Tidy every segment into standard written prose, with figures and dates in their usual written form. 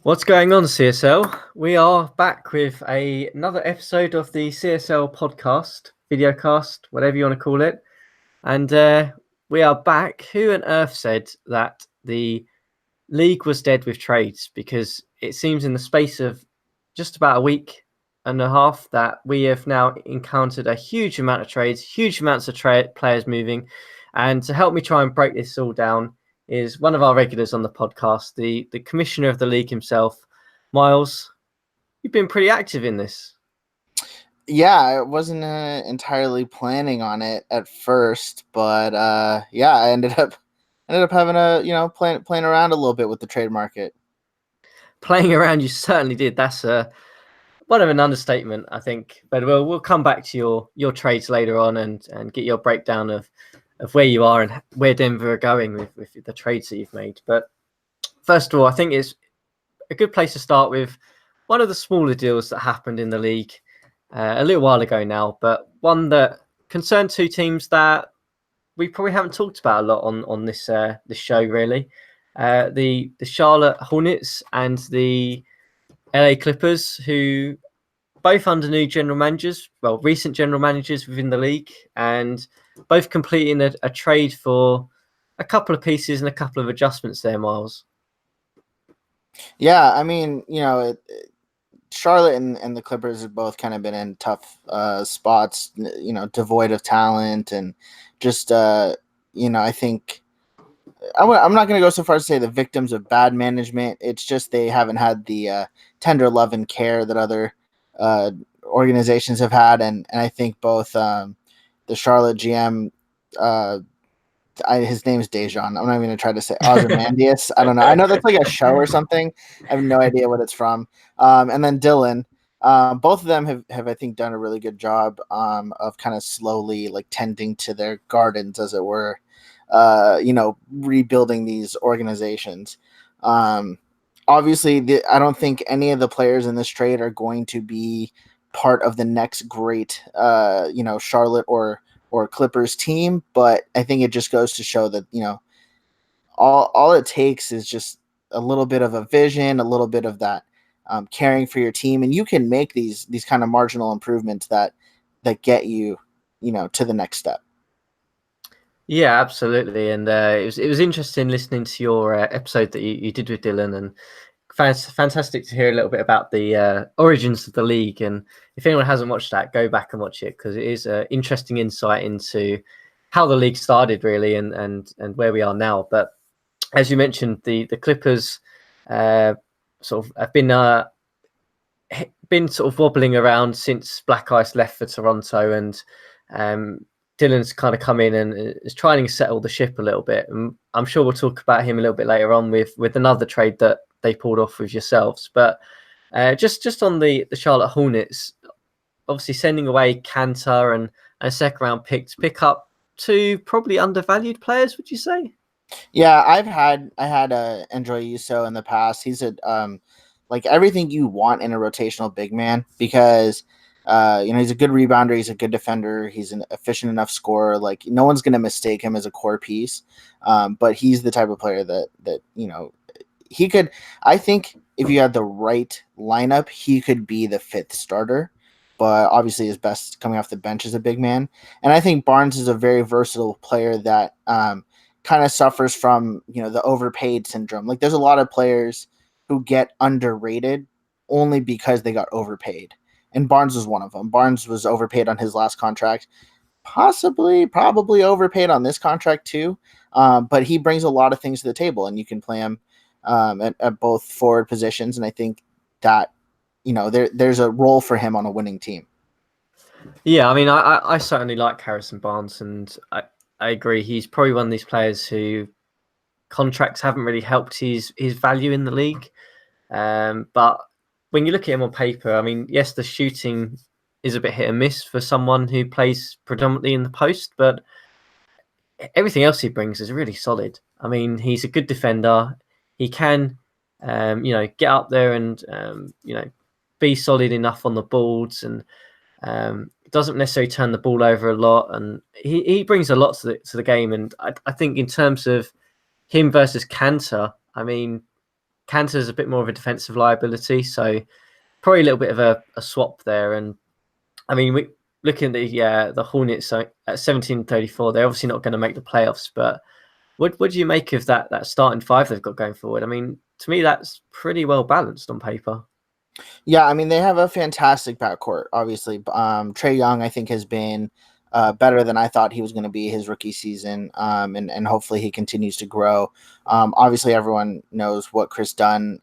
What's going on, CSL? We are back with another episode of the CSL Podcast, videocast, whatever you want to call it. And we are back. Who on earth said that the league was dead with trades? Because it seems in the space of just about a week and a half that we have now encountered a huge amount of trades, huge amounts of players moving. And to help me try and break this all down is one of our regulars on the podcast, the commissioner of the league himself, Miles. You've been pretty active in this. Yeah, I wasn't entirely planning on it at first, but I ended up having playing around a little bit with the trade market. Playing around, you certainly did. That's one of an understatement, I think. But we'll come back to your trades later on and get your breakdown of where you are and where Denver are going with the trades that you've made. But first of all, I think it's a good place to start with one of the smaller deals that happened in the league a little while ago now, but one that concerned two teams that we probably haven't talked about a lot on this show, really. The Charlotte Hornets and the LA Clippers, who both under new general managers, recent general managers within the league, and both completing a trade for a couple of pieces and a couple of adjustments there, Miles. Yeah, I mean, Charlotte and the Clippers have both kind of been in tough spots, devoid of talent and just, I think I'm not going to go so far as to say the victims of bad management. It's just they haven't had the tender love and care that other organizations have had, and I think both the Charlotte GM, his name's Dejan. I'm not even going to try to say Ozymandias. I don't know. I know that's like a show or something. I have no idea what it's from. And then Dylan. Both of them have I think done a really good job of kind of slowly like tending to their gardens, as it were. Rebuilding these organizations. Obviously, I don't think any of the players in this trade are going to be part of the next great, Charlotte or Clippers team, but I think it just goes to show that, all it takes is just a little bit of a vision, a little bit of that caring for your team, and you can make these kind of marginal improvements that get you, to the next step. Yeah, absolutely. And it was interesting listening to your episode that you did with Dylan, and fantastic to hear a little bit about the origins of the league. And if anyone hasn't watched that, go back and watch it, because it is an interesting insight into how the league started, really, and where we are now. But as you mentioned, the Clippers sort of have been sort of wobbling around since Black Ice left for Toronto, and Dylan's kind of come in and is trying to settle the ship a little bit. And I'm sure we'll talk about him a little bit later on with another trade that they pulled off with yourselves. But just on the Charlotte Hornets, obviously sending away Kanter and a second round pick to pick up two probably undervalued players, would you say? Yeah, I had Andrei Yuso in the past. He's a like everything you want in a rotational big man, because he's a good rebounder, he's a good defender, he's an efficient enough scorer. Like, no one's going to mistake him as a core piece. But he's the type of player that he could. I think if you had the right lineup, he could be the fifth starter. But obviously, his best coming off the bench as a big man. And I think Barnes is a very versatile player that kind of suffers from the overpaid syndrome. Like, there's a lot of players who get underrated only because they got overpaid. And Barnes was one of them. Barnes was overpaid on his last contract, probably overpaid on this contract too. But he brings a lot of things to the table, and you can play him at both forward positions. And I think that, there's a role for him on a winning team. Yeah, I mean, I certainly like Harrison Barnes, and I agree. He's probably one of these players who contracts haven't really helped his value in the league. But when you look at him on paper, I mean, yes, the shooting is a bit hit and miss for someone who plays predominantly in the post, but everything else he brings is really solid. I mean, he's a good defender. He can, get up there and, be solid enough on the boards, and doesn't necessarily turn the ball over a lot. And he brings a lot to the game. And I think in terms of him versus Kanter, I mean, Cantor's a bit more of a defensive liability, so probably a little bit of a swap there. And I mean, looking at the Hornets, so at 17-34, they're obviously not going to make the playoffs. But what do you make of that starting five they've got going forward? I mean, to me, that's pretty well balanced on paper. Yeah, I mean, they have a fantastic backcourt, obviously. Trae Young, I think, has been better than I thought he was going to be his rookie season, and hopefully he continues to grow. Obviously, everyone knows what Chris Dunn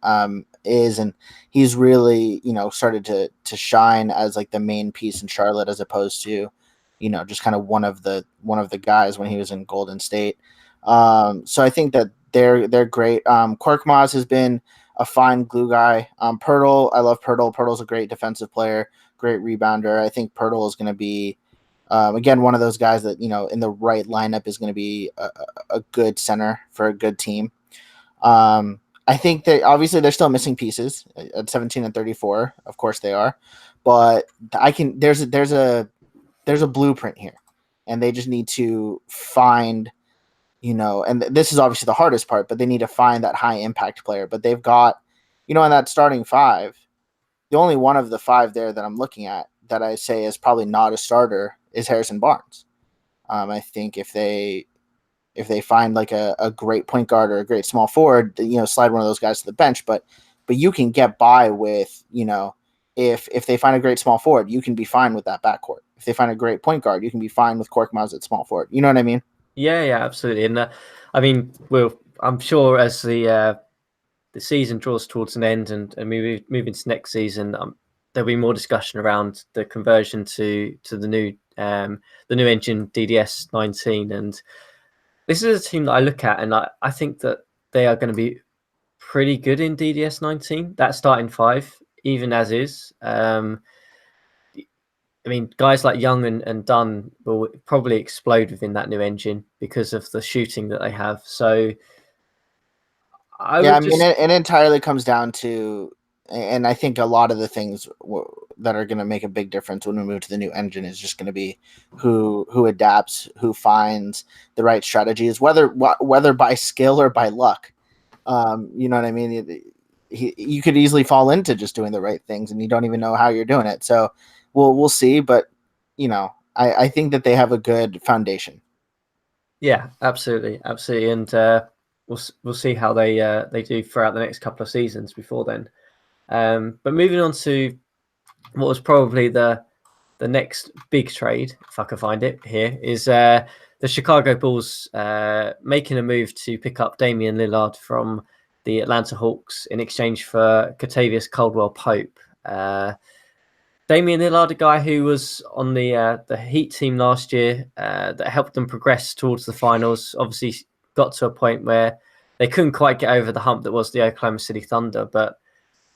is, and he's really, started to shine as like the main piece in Charlotte as opposed to, just kind of one of the guys when he was in Golden State. So I think that they're great. Korkmaz has been a fine glue guy. Pirtle, I love Pirtle. Pirtle's a great defensive player, great rebounder. I think Pirtle is going to be, again, one of those guys that, in the right lineup is going to be a good center for a good team. I think that obviously they're still missing pieces at 17-34. Of course they are, but there's a blueprint here, and they just need to find, and this is obviously the hardest part, but they need to find that high impact player. But they've got, in that starting five, the only one of the five there that I'm looking at that I say is probably not a starter is Harrison Barnes. I think if they find like a great point guard or a great small forward, slide one of those guys to the bench, but you can get by with, if they find a great small forward, you can be fine with that backcourt. If they find a great point guard, you can be fine with Korkmaz at small forward. You know what I mean? Yeah, absolutely. And I mean, I'm sure as the season draws towards an end and move into next season, there'll be more discussion around the conversion to the new engine DDS 19. And this is a team that I look at, and I think that they are going to be pretty good in DDS 19. That starting five, even as is. I mean, guys like Young and Dunn will probably explode within that new engine because of the shooting that they have. So it entirely comes down to, and I think a lot of the things that are going to make a big difference when we move to the new engine is just going to be who adapts, who finds the right strategies, whether by skill or by luck. You know what I mean? You could easily fall into just doing the right things, and you don't even know how you're doing it. So we'll see, but I think that they have a good foundation. Yeah, absolutely, and we'll see how they do throughout the next couple of seasons before then. But moving on to what was probably the next big trade, if I can find it here, is the Chicago Bulls making a move to pick up Damian Lillard from the Atlanta Hawks in exchange for Kentavious Caldwell-Pope. Damian Lillard, a guy who was on the Heat team last year, that helped them progress towards the finals. Obviously, got to a point where they couldn't quite get over the hump that was the Oklahoma City Thunder, but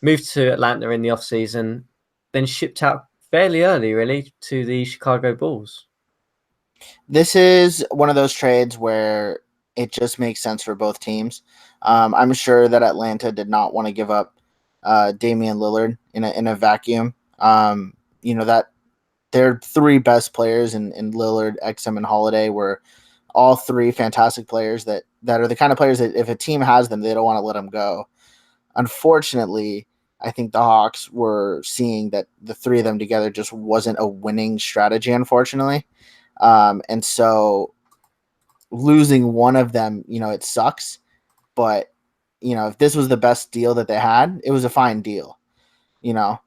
moved to Atlanta in the offseason, then shipped out fairly early, really, to the Chicago Bulls. This is one of those trades where it just makes sense for both teams. I'm sure that Atlanta did not want to give up Damian Lillard in a vacuum. That their three best players in Lillard, Exum, and Holiday were all three fantastic players that are the kind of players that if a team has them, they don't want to let them go. Unfortunately, I think the Hawks were seeing that the three of them together just wasn't a winning strategy, unfortunately. And so losing one of them, it sucks. But, if this was the best deal that they had, it was a fine deal. You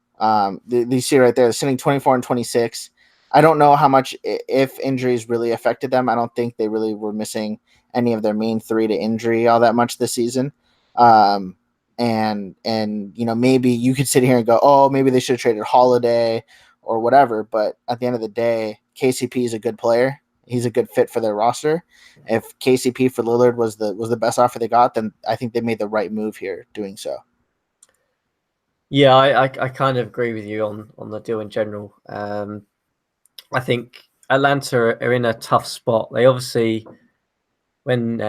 see right there, sitting 24-26. I don't know how much, if injuries really affected them. I don't think they really were missing any of their main three to injury all that much this season. And maybe you could sit here and go, oh, maybe they should have traded Holiday or whatever. But at the end of the day, KCP is a good player. He's a good fit for their roster. If KCP for Lillard was the best offer they got, then I think they made the right move here doing so. Yeah, I kind of agree with you on the deal in general. I think Atlanta are in a tough spot. They obviously, when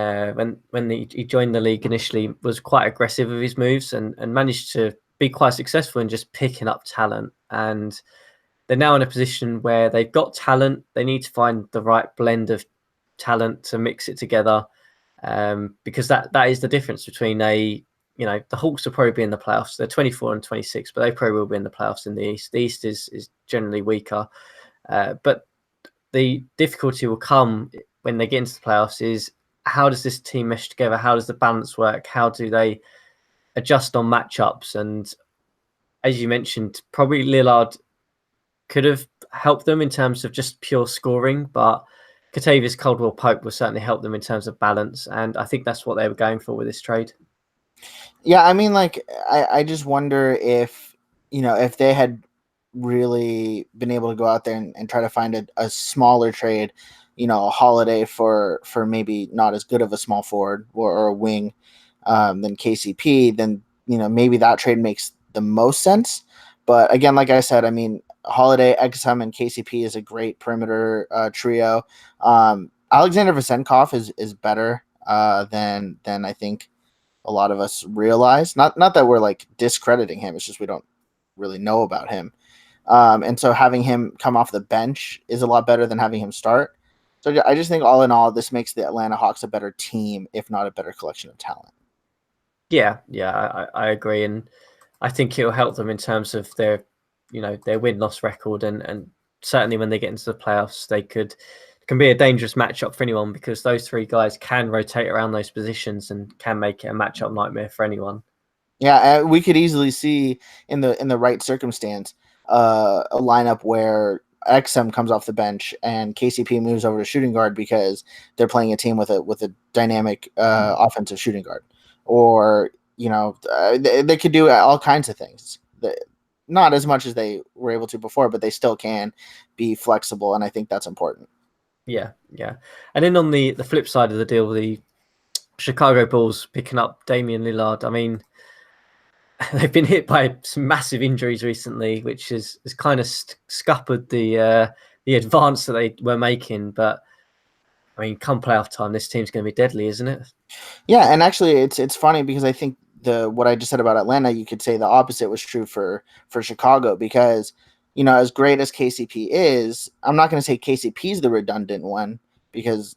he joined the league initially, was quite aggressive with his moves and managed to be quite successful in just picking up talent. And they're now in a position where they've got talent. They need to find the right blend of talent to mix it together, because that is the difference between a the Hawks will probably be in the playoffs. They're 24 and 26, but they probably will be in the playoffs in the East. The East is generally weaker, but the difficulty will come when they get into the playoffs is how does this team mesh together? How does the balance work? How do they adjust on matchups? And as you mentioned, probably Lillard could have helped them in terms of just pure scoring, but Kentavious Caldwell-Pope will certainly help them in terms of balance. And I think that's what they were going for with this trade. Yeah, I mean, like, I just wonder if, if they had really been able to go out there and try to find a smaller trade, a Holiday for maybe not as good of a small forward or a wing than KCP, then, maybe that trade makes the most sense. But again, like I said, I mean, Holiday, Exum, and KCP is a great perimeter trio. Alexander Vesenkov is better than I think a lot of us realize. Not that we're like discrediting him. It's just we don't really know about him. And so having him come off the bench is a lot better than having him start. So I just think all in all, this makes the Atlanta Hawks a better team, if not a better collection of talent. Yeah, I agree. And I think it'll help them in terms of their win-loss record. And certainly when they get into the playoffs, they can be a dangerous matchup for anyone because those three guys can rotate around those positions and can make it a matchup nightmare for anyone. Yeah, we could easily see in the right circumstance a lineup where XM comes off the bench and KCP moves over to shooting guard because they're playing a team with a dynamic offensive shooting guard, or they could do all kinds of things. Not as much as they were able to before, but they still can be flexible, and I think that's important. Yeah. And then on the flip side of the deal, the Chicago Bulls picking up Damian Lillard. I mean, they've been hit by some massive injuries recently, which has kind of scuppered the advance that they were making. But I mean, come playoff time, this team's going to be deadly, isn't it? Yeah, and actually, it's funny because I think what I just said about Atlanta, you could say the opposite was true for Chicago because as great as KCP is, I'm not going to say KCP is the redundant one because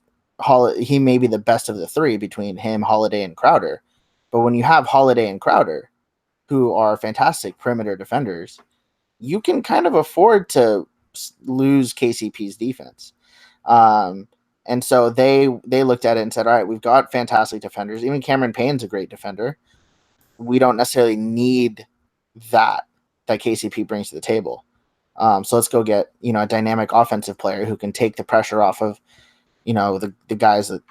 he may be the best of the three between him, Holiday, and Crowder. But when you have Holiday and Crowder, who are fantastic perimeter defenders, you can kind of afford to lose KCP's defense. And so they looked at it and said, all right, we've got fantastic defenders. Even Cameron Payne's a great defender. We don't necessarily need that KCP brings to the table. So let's go get, a dynamic offensive player who can take the pressure off of, the guys that,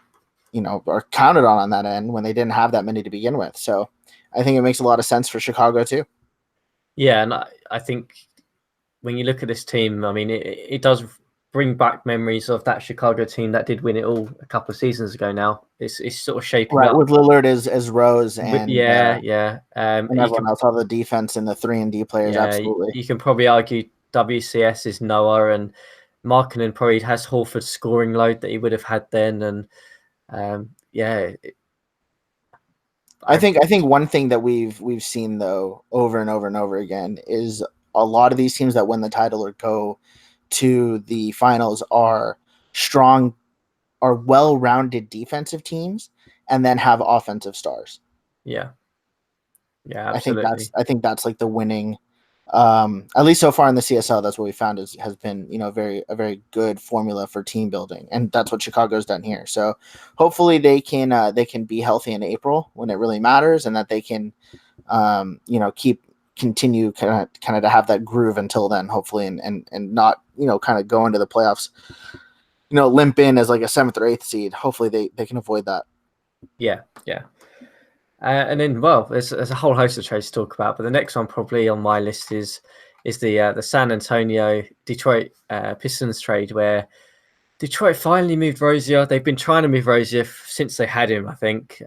are counted on that end when they didn't have that many to begin with. So I think it makes a lot of sense for Chicago too. Yeah, and I think when you look at this team, I mean, it does bring back memories of that Chicago team that did win it all a couple of seasons ago now. It's sort of shaping up. With Lillard as Rose and and everyone else, all the defense and the 3-and-D players, absolutely. You can probably argue WCS is Noah and Markkanen probably has Horford's scoring load that he would have had then. And I think one thing that we've seen though over and over and over again is a lot of these teams that win the title or go to the finals are strong, are well-rounded defensive teams, and then have offensive stars. Yeah, absolutely. I think that's like the winning. At least so far in the CSL, that's what we found has been a very good formula for team building, and that's what Chicago's done here. So hopefully they can be healthy in April when it really matters, and that they can continue kind of to have that groove until then, hopefully, and not kind of go into the playoffs limp in as like a 7th or 8th seed. Hopefully they can avoid that. Yeah. And then, well, there's a whole host of trades to talk about, but the next one probably on my list is the San Antonio Detroit Pistons trade, where Detroit finally moved Rozier. They've been trying to move Rozier since they had him, I think.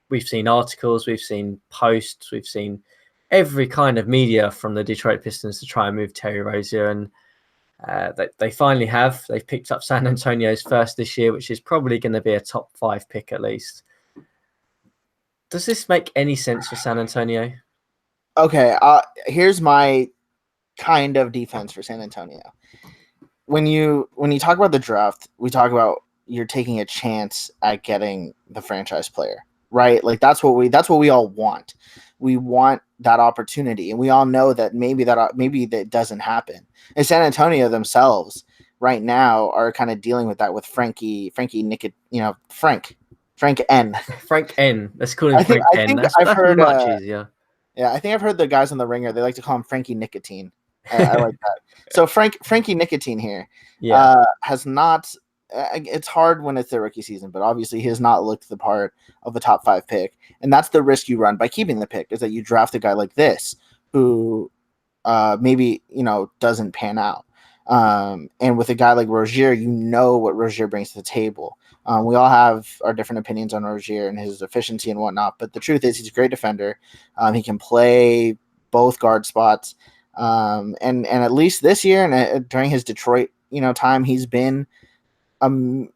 We've seen articles, we've seen posts, we've seen every kind of media from the Detroit Pistons to try and move Terry Rozier, and they finally have. They've picked up San Antonio's first this year, which is probably going to be a top 5 pick at least. Does this make any sense for San Antonio? Okay, here's my kind of defense for San Antonio. When you talk about the draft, we talk about you're taking a chance at getting the franchise player, right? Like that's what we all want. We want that opportunity, and we all know that maybe that doesn't happen. And San Antonio themselves right now are kind of dealing with that with Frankie Nick, Frank N. Frank N. Let's call him I think Frank I N. think That's I've that's heard much easier. yeah, I think I've heard the guys on the Ringer, they like to call him Frankie Nicotine. I like that. So Frankie Nicotine here Yeah. has not. It's hard when it's their rookie season, but obviously he has not looked the part of a top 5 pick, and that's the risk you run by keeping the pick, is that you draft a guy like this who maybe doesn't pan out. And with a guy like Rozier, you know what Rozier brings to the table. We all have our different opinions on Rozier and his efficiency and whatnot, but the truth is he's a great defender. He can play both guard spots, and at least this year and during his Detroit time, he's been an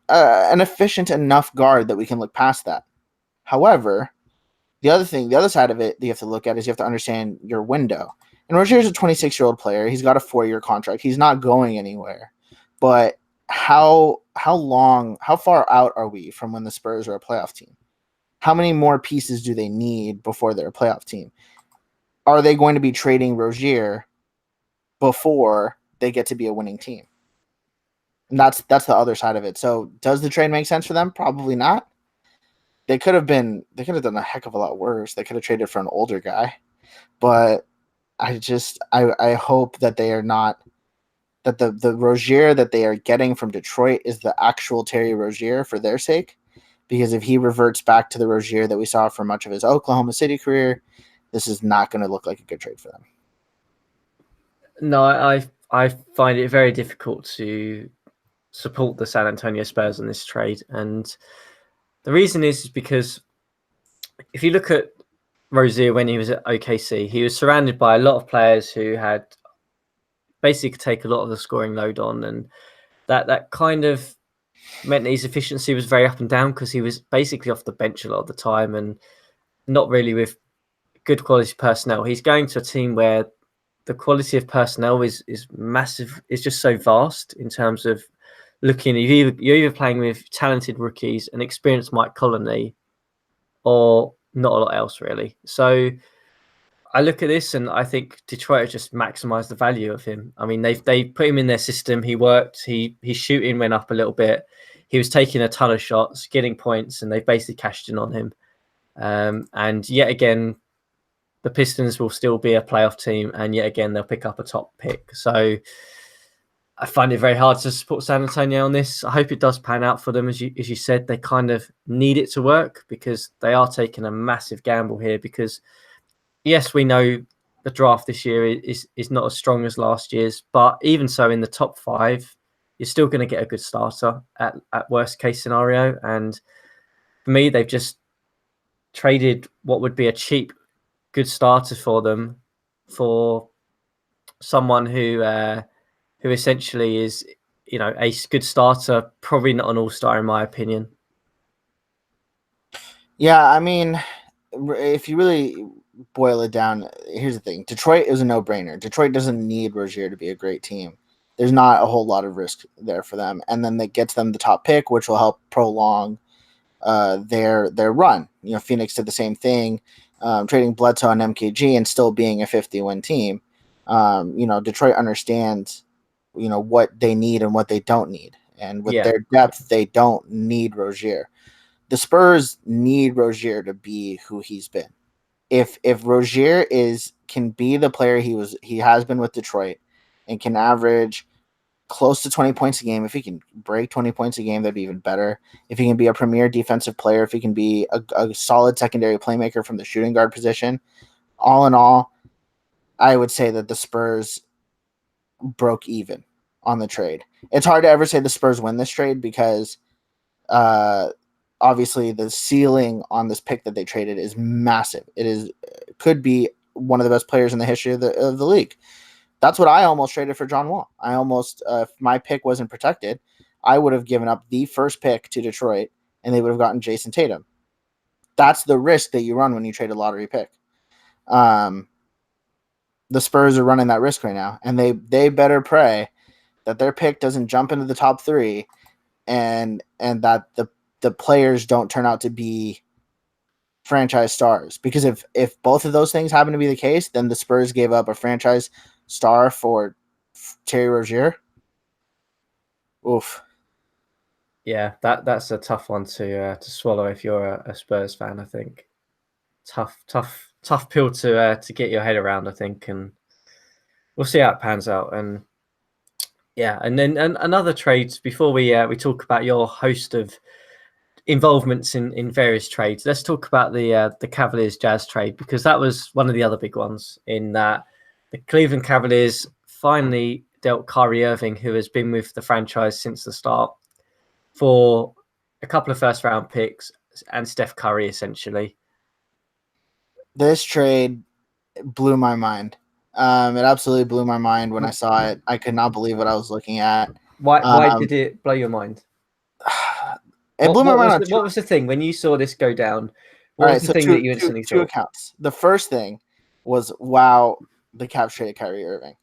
efficient enough guard that we can look past that. However, the other side of it that you have to look at is you have to understand your window. And Rozier is a 26-year-old player. He's got a 4-year contract. He's not going anywhere. But how far out are we from when the Spurs are a playoff team? How many more pieces do they need before they're a playoff team? Are they going to be trading Rozier before they get to be a winning team? And that's the other side of it. So does the trade make sense for them? Probably not. They could have done a heck of a lot worse. They could have traded for an older guy. But I hope that they are not, that the Rozier that they are getting from Detroit is the actual Terry Rozier for their sake. Because if he reverts back to the Rozier that we saw for much of his Oklahoma City career, this is not going to look like a good trade for them. No, I find it very difficult to support the San Antonio Spurs on this trade, and the reason is because if you look at Rozier when he was at OKC, he was surrounded by a lot of players who had basically could take a lot of the scoring load on, and that kind of meant that his efficiency was very up and down because he was basically off the bench a lot of the time and not really with good quality personnel. He's going to a team where the quality of personnel is massive. It's just so vast in terms of looking. You're either playing with talented rookies and experienced Mike Conley, or not a lot else really. So I look at this and I think Detroit have just maximised the value of him. I mean, they put him in their system. He worked. His shooting went up a little bit. He was taking a ton of shots, getting points, and they basically cashed in on him. And yet again, the Pistons will still be a playoff team, and yet again they'll pick up a top pick. So I find it very hard to support San Antonio on this. I hope it does pan out for them, as you said. They kind of need it to work because they are taking a massive gamble here. Because yes, we know the draft this year is not as strong as last year's, but even so, in the top 5, you're still going to get a good starter at worst case scenario. And for me, they've just traded what would be a cheap good starter for them for someone who essentially is a good starter, probably not an all-star in my opinion. Yeah, I mean, if you really boil it down, here's the thing: Detroit is a no-brainer. Detroit doesn't need Rozier to be a great team. There's not a whole lot of risk there for them, and then that gets them the top pick, which will help prolong their run. Phoenix did the same thing, trading Bledsoe and MKG and still being a 50-win team. Detroit understands, what they need and what they don't need, and with their depth, they don't need Rozier. The Spurs need Rozier to be who he's been. If Rozier can be the player he has been with Detroit and can average close to 20 points a game, if he can break 20 points a game, that'd be even better. If he can be a premier defensive player, if he can be a solid secondary playmaker from the shooting guard position, all in all, I would say that the Spurs broke even on the trade. It's hard to ever say the Spurs win this trade because obviously the ceiling on this pick that they traded is massive. Could be one of the best players in the history of the league. That's what I almost traded for John Wall. I almost, if my pick wasn't protected, I would have given up the first pick to Detroit and they would have gotten Jason Tatum. That's the risk that you run when you trade a lottery pick. The Spurs are running that risk right now, and they better pray that their pick doesn't jump into the top 3 and that the players don't turn out to be franchise stars. Because if both of those things happen to be the case, then the Spurs gave up a franchise star for Terry Rozier. Oof. Yeah, that's a tough one to swallow if you're a Spurs fan. I think tough pill to get your head around. I think, and we'll see how it pans out. And yeah, and then another trades before we talk about your host of involvements in various trades. Let's talk about the Cavaliers Jazz trade, because that was one of the other big ones, in that the Cleveland Cavaliers finally dealt Kyrie Irving, who has been with the franchise since the start, for a couple of first round picks and Steph Curry, essentially. This trade blew my mind. It absolutely blew my mind when I saw it. I could not believe what I was looking at. Why did it blow your mind? It blew my mind on what was the thing when you saw this go down? All What was right, the so thing that you instantly two thought? accounts. The first thing was, wow, the Cavs traded Kyrie Irving.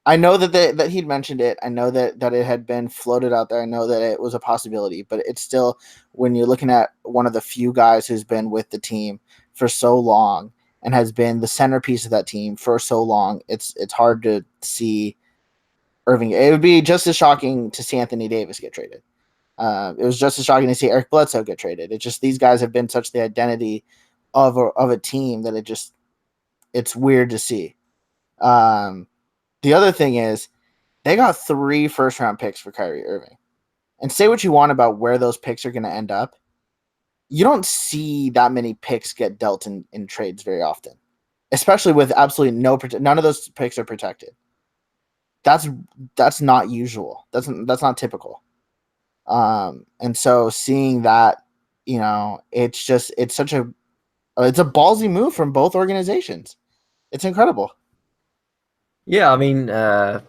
I know that he'd mentioned it. I know that it had been floated out there. I know that it was a possibility, but it's still, when you're looking at one of the few guys who's been with the team for so long and has been the centerpiece of that team for so long, it's hard to see Irving. It would be just as shocking to see Anthony Davis get traded. It was just as shocking to see Eric Bledsoe get traded. It's just, these guys have been such the identity of a team that it's weird to see. The other thing is, they got 3 first-round picks for Kyrie Irving. And say what you want about where those picks are going to end up, you don't see that many picks get dealt in trades very often, especially with absolutely none of those picks are protected. That's not usual. That's not typical. And so seeing that, it's a ballsy move from both organizations. It's incredible. Yeah, I mean, the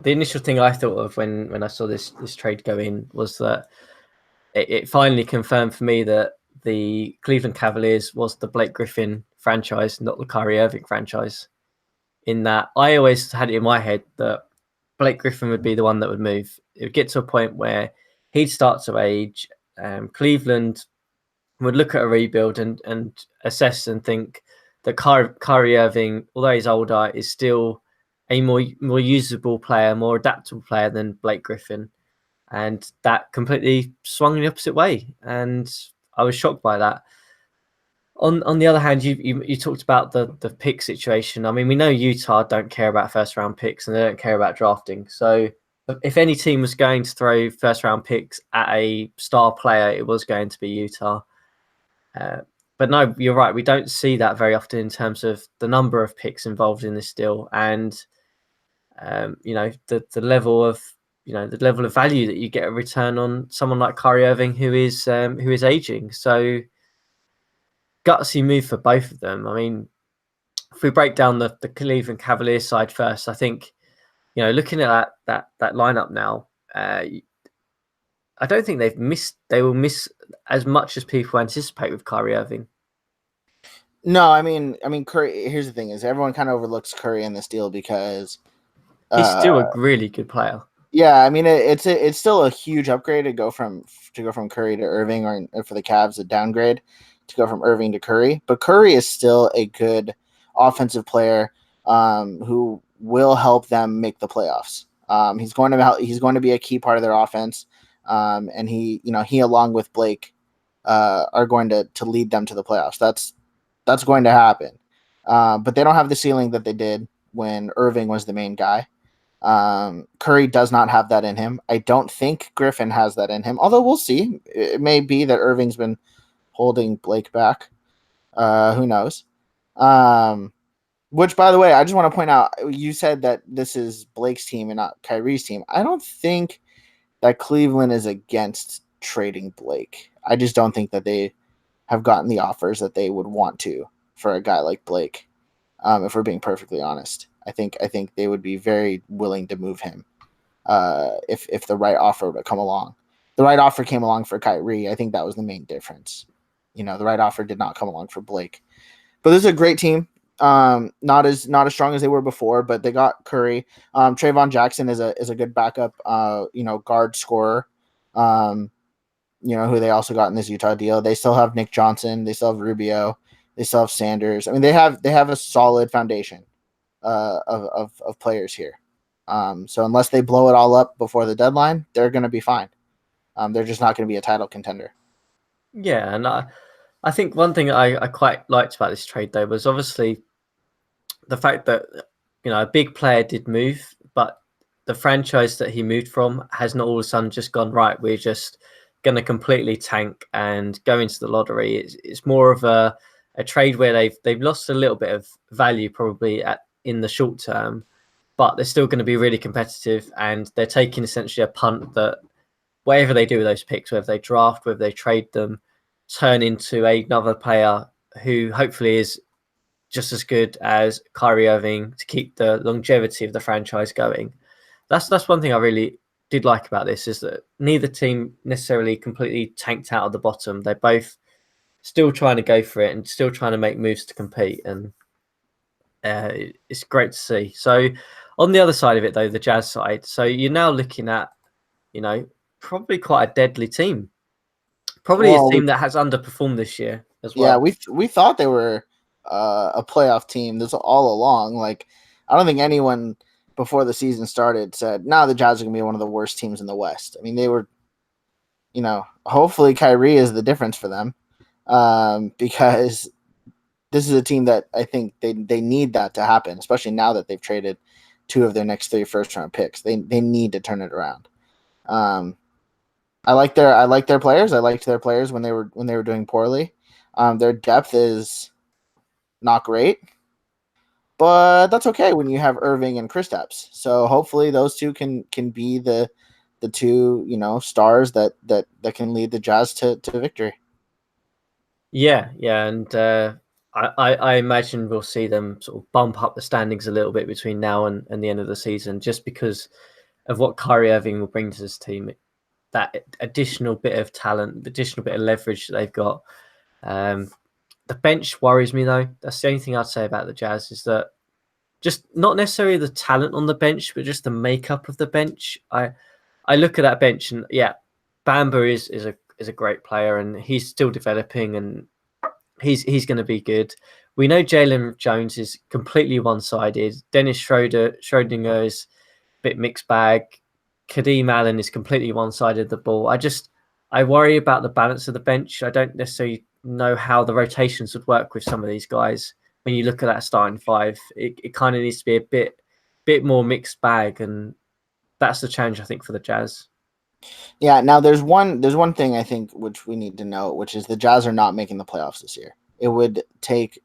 initial thing I thought of when I saw this trade go in was that it finally confirmed for me that the Cleveland Cavaliers was the Blake Griffin franchise, not the Kyrie Irving franchise. In that, I always had it in my head that Blake Griffin would be the one that would move. It would get to a point where he'd start to age. Cleveland would look at a rebuild and assess and think that Kyrie Irving, although he's older, is still a more usable player, more adaptable player than Blake Griffin. And that completely swung the opposite way. And I was shocked by that. On the other hand, you talked about the pick situation. I mean, we know Utah don't care about first round picks and they don't care about drafting. So if any team was going to throw first round picks at a star player, it was going to be Utah. But no, you're right. We don't see that very often in terms of the number of picks involved in this deal, and the level of the level of value that you get a return on someone like Kyrie Irving, who is aging. So gutsy move for both of them. I mean, if we break down the Cleveland Cavaliers side first, I think looking at that lineup now, I don't think they will miss as much as people anticipate with Kyrie Irving. No, I mean Curry. Here's the thing: is everyone kind of overlooks Curry in this deal because he's still a really good player. Yeah, I mean it's still a huge upgrade to go from Curry to Irving, or for the Cavs a downgrade to go from Irving to Curry. But Curry is still a good offensive player who will help them make the playoffs. He's going to be a key part of their offense, and he along with Blake are going to lead them to the playoffs. That's going to happen. But they don't have the ceiling that they did when Irving was the main guy. Curry does not have that in him. I don't think Griffin has that in him, although we'll see. It may be that Irving's been holding Blake back. Who knows? Which, by the way, I just want to point out, you said that this is Blake's team and not Kyrie's team. I don't think that Cleveland is against trading Blake. I just don't think that they have gotten the offers that they would want to for a guy like Blake. If we're being perfectly honest, I think they would be very willing to move him if the right offer would come along. The right offer came along for Kyrie. I think that was the main difference. The right offer did not come along for Blake. But this is a great team. Not as strong as they were before, but they got Curry. Trayvon Jackson is a good backup. Guard scorer. who they also got in this Utah deal. They still have Nick Johnson. They still have Rubio. They still have Sanders. I mean, they have a solid foundation of players here. So unless they blow it all up before the deadline, they're going to be fine. They're just not going to be a title contender. Yeah, and I think one thing I quite liked about this trade though was obviously the fact that a big player did move, but the franchise that he moved from has not all of a sudden just gone right. We're just going to completely tank and go into the lottery. It's more of a trade where they've lost a little bit of value probably in the short term, but they're still going to be really competitive, and they're taking essentially a punt that whatever they do with those picks, whether they draft, whether they trade them, turn into another player who hopefully is just as good as Kyrie Irving to keep the longevity of the franchise going. That's one thing I really did like about this, is that neither team necessarily completely tanked out of the bottom. They're both still trying to go for it and still trying to make moves to compete, and it's great to see. So on the other side of it, though, the Jazz side, so you're now looking at, probably quite a deadly team. Probably a team that has underperformed this year as well. Yeah, we thought they were a playoff team this all along. Like, I don't think anyone before the season started said, "No, the Jazz are going to be one of the worst teams in the West." I mean, they were, hopefully Kyrie is the difference for them, because this is a team that I think they need that to happen, especially now that they've traded 2 of their next 3 first-round picks. They need to turn it around. I like their players. I liked their players when they were doing poorly. Their depth is not great, but that's okay when you have Irving and Kristaps. So hopefully those two can be the 2 stars that can lead the Jazz to victory. Yeah, and I imagine we'll see them sort of bump up the standings a little bit between now and the end of the season, just because of what Kyrie Irving will bring to this team. That additional bit of talent, the additional bit of leverage that they've got. The bench worries me, though. That's the only thing I'd say about the Jazz, is that just not necessarily the talent on the bench, but just the makeup of the bench. I look at that bench, and yeah, Bamba is a great player, and he's still developing, and he's going to be good. We know Jalen Jones is completely one-sided. Dennis Schrodinger is a bit mixed bag. Kadeem Allen is completely one-sided of the ball. I worry about the balance of the bench. I don't necessarily know how the rotations would work with some of these guys. When you look at that starting 5, it kind of needs to be a bit more mixed bag, and that's the challenge I think for the Jazz. Yeah, now there's one thing I think which we need to know, which is the Jazz are not making the playoffs this year. It would take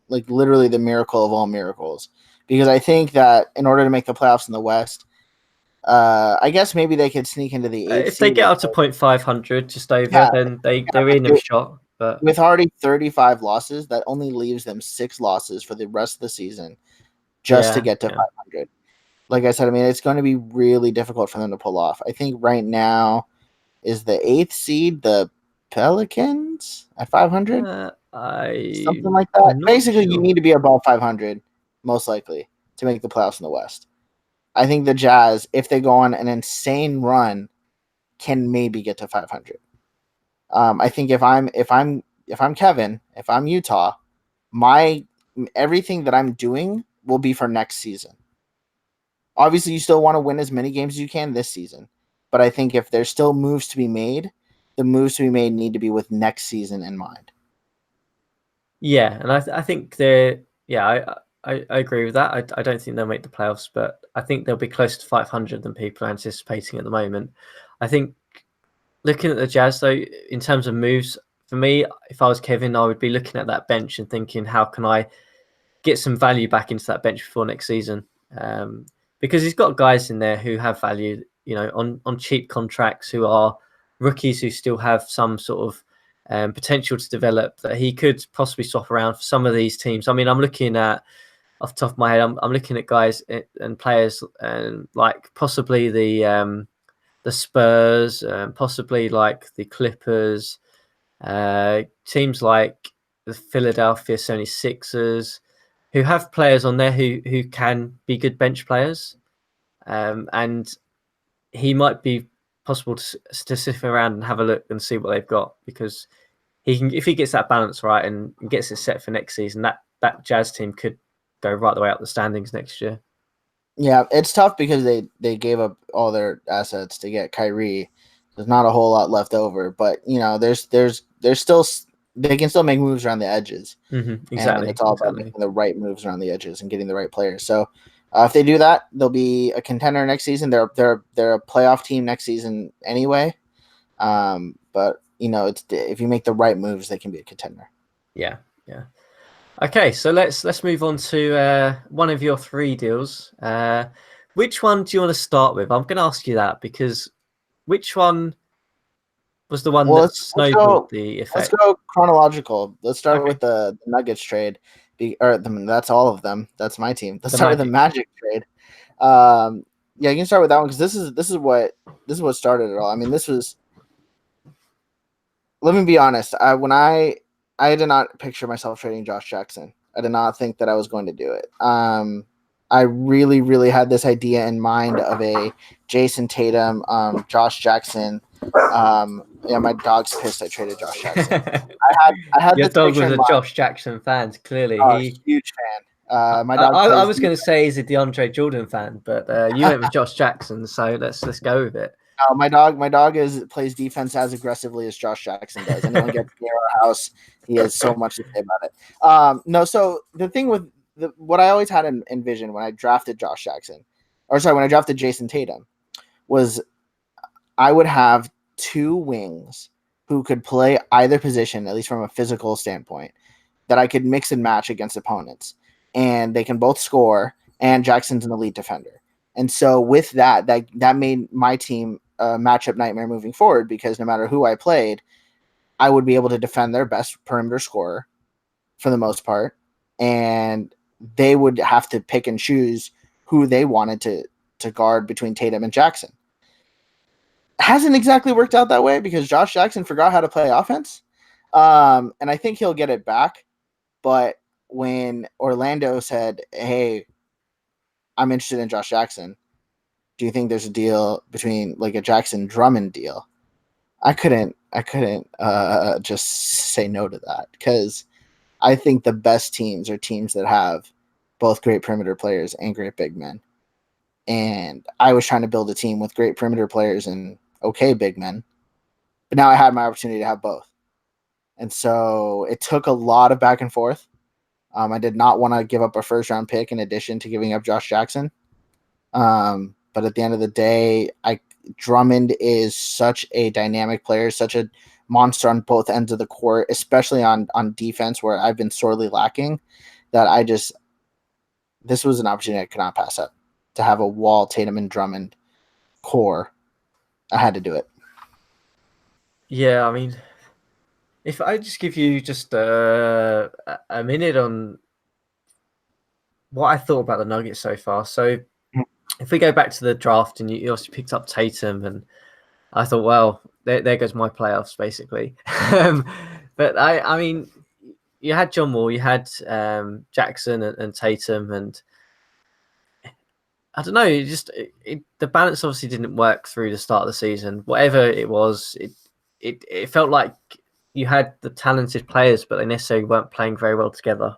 like literally the miracle of all miracles, because I think that in order to make the playoffs in the West, I guess maybe they could sneak into the 8th If they get up to 0.500 just over, then they're in a shot. But with already 35 losses, that only leaves them 6 losses for the rest of the season just to get to 500. Like I said, I mean, it's going to be really difficult for them to pull off. I think right now is the 8th seed, the Pelicans at 500, something like that. Basically, you need to be above 500, most likely, to make the playoffs in the West. I think the Jazz, if they go on an insane run, can maybe get to 500. I think if I'm Kevin, if I'm Utah, my everything that I'm doing will be for next season. Obviously, you still want to win as many games as you can this season, but I think if there's still moves to be made, the moves to be made need to be with next season in mind. Yeah, and I think they're I agree with that. I don't think they'll make the playoffs, but I think they'll be closer to 500 than people are anticipating at the moment. I think looking at the Jazz, though, in terms of moves, for me, if I was Kevin, I would be looking at that bench and thinking, how can I get some value back into that bench before next season? Because he's got guys in there who have value, on cheap contracts, who are rookies who still have some sort of potential to develop, that he could possibly swap around for some of these teams. I mean, I'm looking at, off the top of my head, I'm looking at guys and players and like possibly the Spurs, possibly like the Clippers, teams like the Philadelphia 76ers, who have players on there who can be good bench players. And he might be possible to sit around and have a look and see what they've got, because he can, if he gets that balance right and gets it set for next season, that Jazz team could go right the way up the standings next year. Yeah, it's tough because they gave up all their assets to get Kyrie. There's not a whole lot left over, but there's still, they can still make moves around the edges. Exactly. And it's all about making the right moves around the edges and getting the right players. So if they do that, they'll be a contender next season. They're a playoff team next season anyway. But it's, if you make the right moves, they can be a contender. Yeah. Okay, so let's move on to one of your 3 deals. Which one do you want to start with? I'm going to ask you that because which one was the one that snowballed the effect? Let's go chronological. Let's start with the Nuggets trade. That's all of them. That's my team. Let's start with the Magic trade. Yeah, you can start with that one because this is what started it all. I mean, this was. Let me be honest. I did not picture myself trading Josh Jackson. I did not think that I was going to do it. I really, really had this idea in mind of a Jason Tatum, Josh Jackson. Yeah, my dog's pissed I traded Josh Jackson. I had your this dog was a Josh Jackson fan, clearly. Huge fan. My dog. I was going to say he's a DeAndre Jordan fan, but you went with Josh Jackson, so let's go with it. My dog plays defense as aggressively as Josh Jackson does. Anyone gets near our house, he has so much to say about it. No, so the thing with what I always had in vision when I drafted Josh Jackson, when I drafted Jason Tatum, was I would have 2 wings who could play either position, at least from a physical standpoint, that I could mix and match against opponents, and they can both score. And Jackson's an elite defender, and so with that made my team a matchup nightmare moving forward, because no matter who I played, I would be able to defend their best perimeter scorer for the most part, and they would have to pick and choose who they wanted to guard between Tatum and Jackson. Hasn't exactly worked out that way because Josh Jackson forgot how to play offense, and I think he'll get it back. But when Orlando said, "Hey, I'm interested in Josh Jackson. Do you think there's a deal between, like, a Jackson Drummond deal?" I couldn't just say no to that, because I think the best teams are teams that have both great perimeter players and great big men. And I was trying to build a team with great perimeter players and okay big men, but now I had my opportunity to have both. And so it took a lot of back and forth. I did not want to give up a first round pick in addition to giving up Josh Jackson. But at the end of the day, Drummond is such a dynamic player, such a monster on both ends of the court, especially on defense, where I've been sorely lacking, that this was an opportunity I could not pass up, to have a Wall, Tatum, and Drummond core. I had to do it. Yeah, I mean, if I just give you just a minute on what I thought about the Nuggets so far. So if we go back to the draft, and you also picked up Tatum, and I thought, well, there goes my playoffs, basically. But I mean, you had John Wall, you had Jackson and Tatum, and I don't know, the balance obviously didn't work through the start of the season. Whatever it was, it felt like you had the talented players, but they necessarily weren't playing very well together.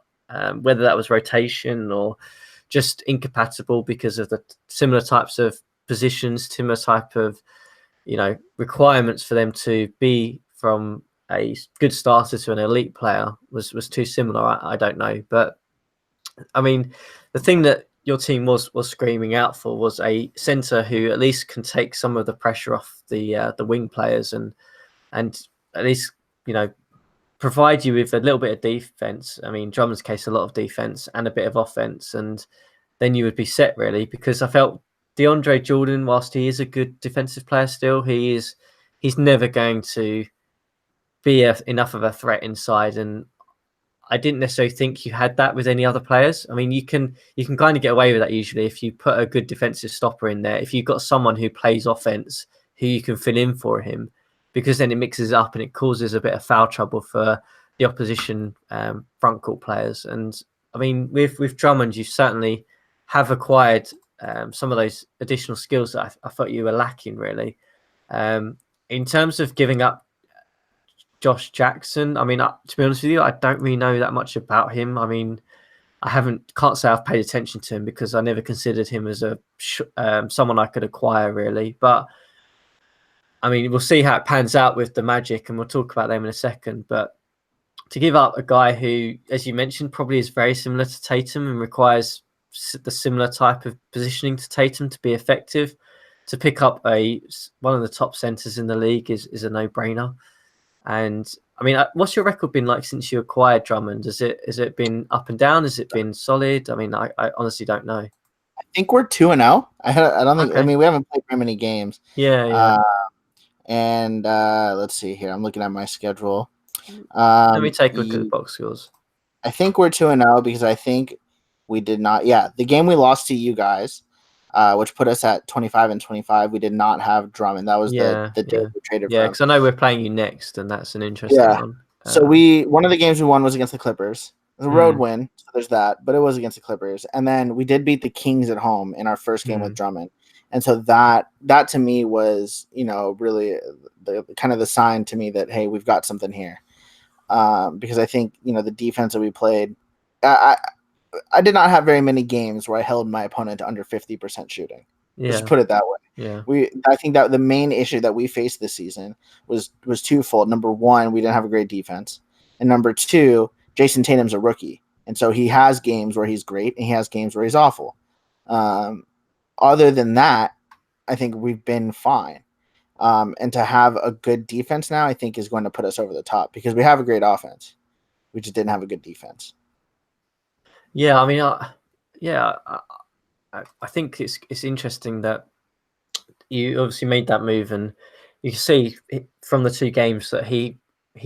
Whether that was rotation or just incompatible because of the similar types of positions, similar type of requirements for them to be from a good starter to an elite player was too similar. I don't know, but I mean, the thing that your team was screaming out for was a center who at least can take some of the pressure off the wing players and at least provide you with a little bit of defense. I mean, Drummond's case, a lot of defense and a bit of offense, and then you would be set, really, because I felt DeAndre Jordan, whilst he is a good defensive player still, he's never going to be enough of a threat inside, and I didn't necessarily think you had that with any other players. I mean, you can kind of get away with that usually if you put a good defensive stopper in there. If you've got someone who plays offense who you can fill in for him, because then it mixes up and it causes a bit of foul trouble for the opposition front court players. And I mean, with Drummond, you certainly have acquired some of those additional skills that I thought you were lacking, really. In terms of giving up Josh Jackson, I mean, to be honest with you, I don't really know that much about him. I mean, can't say I've paid attention to him because I never considered him as someone I could acquire really. But I mean, we'll see how it pans out with the Magic, and we'll talk about them in a second. But to give up a guy who, as you mentioned, probably is very similar to Tatum and requires the similar type of positioning to Tatum to be effective, to pick up one of the top centers in the league is a no-brainer. And I mean, what's your record been like since you acquired Drummond? Has it been up and down? Has it been solid? I mean, I honestly don't know. I think we're 2-0. I don't think. Okay. I mean, we haven't played very many games. Yeah. And let's see here. I'm looking at my schedule. Let me take a look at the box scores. I think we're 2-0 because I think we did not. Yeah, the game we lost to you guys, which put us at 25-25. We did not have Drummond. That was the day we traded. Yeah, because I know we're playing you next, and that's an interesting one. So one of the games we won was against the Clippers. It was a road win, so there's that, but it was against the Clippers. And then we did beat the Kings at home in our first game with Drummond. And so that to me was, really the kind of the sign to me that, hey, we've got something here. Because I think, the defense that we played, I did not have very many games where I held my opponent to under 50% shooting. Yeah. Let's put it that way. Yeah. I think that the main issue that we faced this season was twofold. Number one, we didn't have a great defense. And number two, Jason Tatum's a rookie. And so he has games where he's great and he has games where he's awful. Other than that, I think we've been fine. And to have a good defense now, I think is going to put us over the top because we have a great offense. We just didn't have a good defense. Yeah, I mean, I think it's interesting that you obviously made that move, and you can see from the two games that he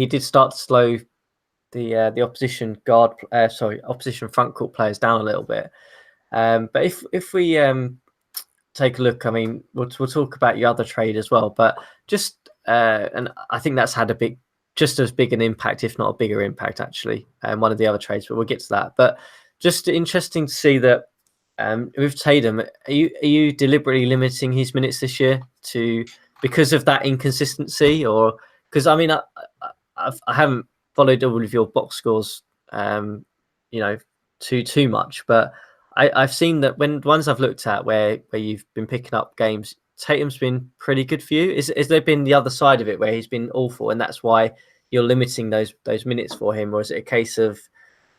did start to slow the opposition opposition front court players down a little bit. But if we take a look, I mean, we'll talk about your other trade as well, but just and I think that's had just as big an impact, if not a bigger impact, actually, one of the other trades. But we'll get to that. But just interesting to see that with Tatum, are you deliberately limiting his minutes this year because of that inconsistency, or because I mean I haven't followed all of your box scores, too much, but I've seen that when ones I've looked at where you've been picking up games, Tatum's been pretty good for you. Is there been the other side of it where he's been awful, and that's why you're limiting those minutes for him, or is it a case of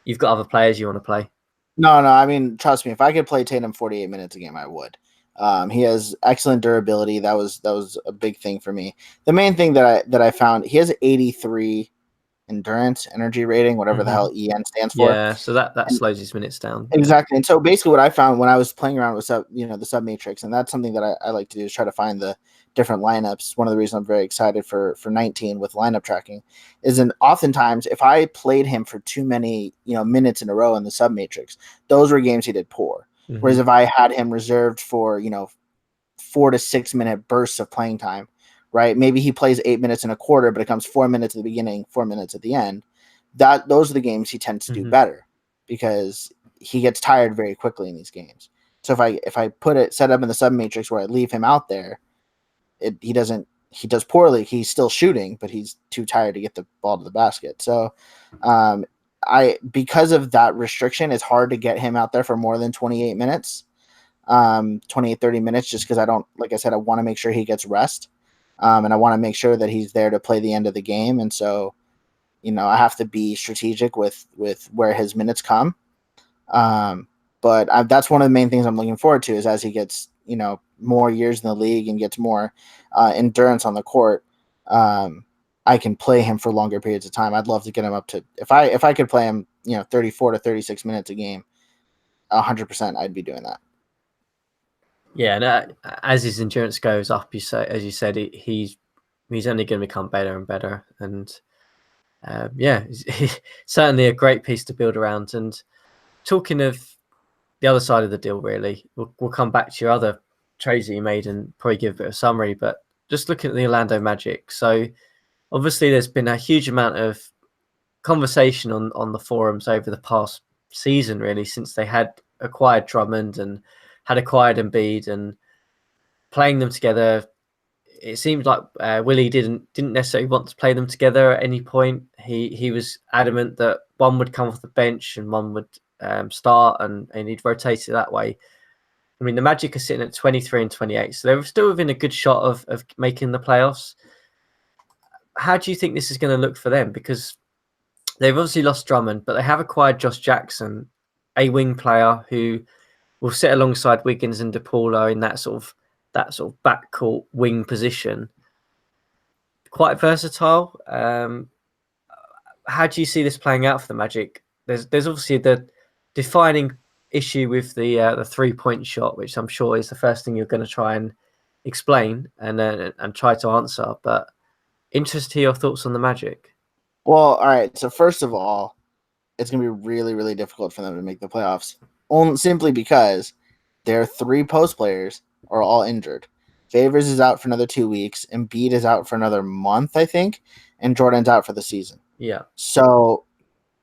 you've got other players you want to play? No. I mean, trust me, if I could play Tatum 48 minutes a game, I would. He has excellent durability. That was a big thing for me. The main thing that I found, he has 83 endurance energy rating, whatever the hell EN stands for. Yeah, so that slows his minutes down. Exactly. And so basically what I found when I was playing around with the sub matrix, and that's something that I like to do, is try to find the different lineups. One of the reasons I'm very excited for 19 with lineup tracking is, and oftentimes if I played him for too many minutes in a row in the sub matrix, those were games he did poor. Whereas if I had him reserved for 4 to 6 minute bursts of playing time, right? Maybe he plays 8 minutes in a quarter, but it comes 4 minutes at the beginning, 4 minutes at the end. Those are the games he tends to do better because he gets tired very quickly in these games. So if I set up in the sub matrix where I leave him out there, he does poorly. He's still shooting, but he's too tired to get the ball to the basket. So because of that restriction, it's hard to get him out there for more than 28 minutes, 28, 30 minutes, just because I want to make sure he gets rest. And I want to make sure that he's there to play the end of the game. And so, I have to be strategic with where his minutes come. But that's one of the main things I'm looking forward to is as he gets, more years in the league and gets more endurance on the court, I can play him for longer periods of time. I'd love to get him up to, if I could play him, 34 to 36 minutes a game, 100%, I'd be doing that. Yeah, and as his endurance goes up, as you said, he's only going to become better and better. And he's certainly a great piece to build around. And talking of the other side of the deal, really, we'll come back to your other trades that you made and probably give a bit of summary. But just looking at the Orlando Magic, so obviously there's been a huge amount of conversation on the forums over the past season, really, since they had acquired Drummond and had acquired Embiid, and playing them together it seemed like Willie didn't necessarily want to play them together at any point. He was adamant that one would come off the bench and one would start, and he'd rotate it that way. I mean, the Magic are sitting at 23 and 28, so they're still within a good shot of making the playoffs. How do you think this is going to look for them? Because they've obviously lost Drummond, but they have acquired Josh Jackson, a wing player who will sit alongside Wiggins and DePaula in that sort of backcourt wing position. Quite versatile. How do you see this playing out for the Magic? There's obviously the defining issue with the 3-point shot, which I'm sure is the first thing you're going to try and explain and try to answer. But interested to hear your thoughts on the Magic. Well, all right. So first of all, it's going to be really, really difficult for them to make the playoffs, simply because their 3 post players are all injured. Favors is out for another 2 weeks. Embiid is out for another month, I think, and Jordan's out for the season. Yeah. So,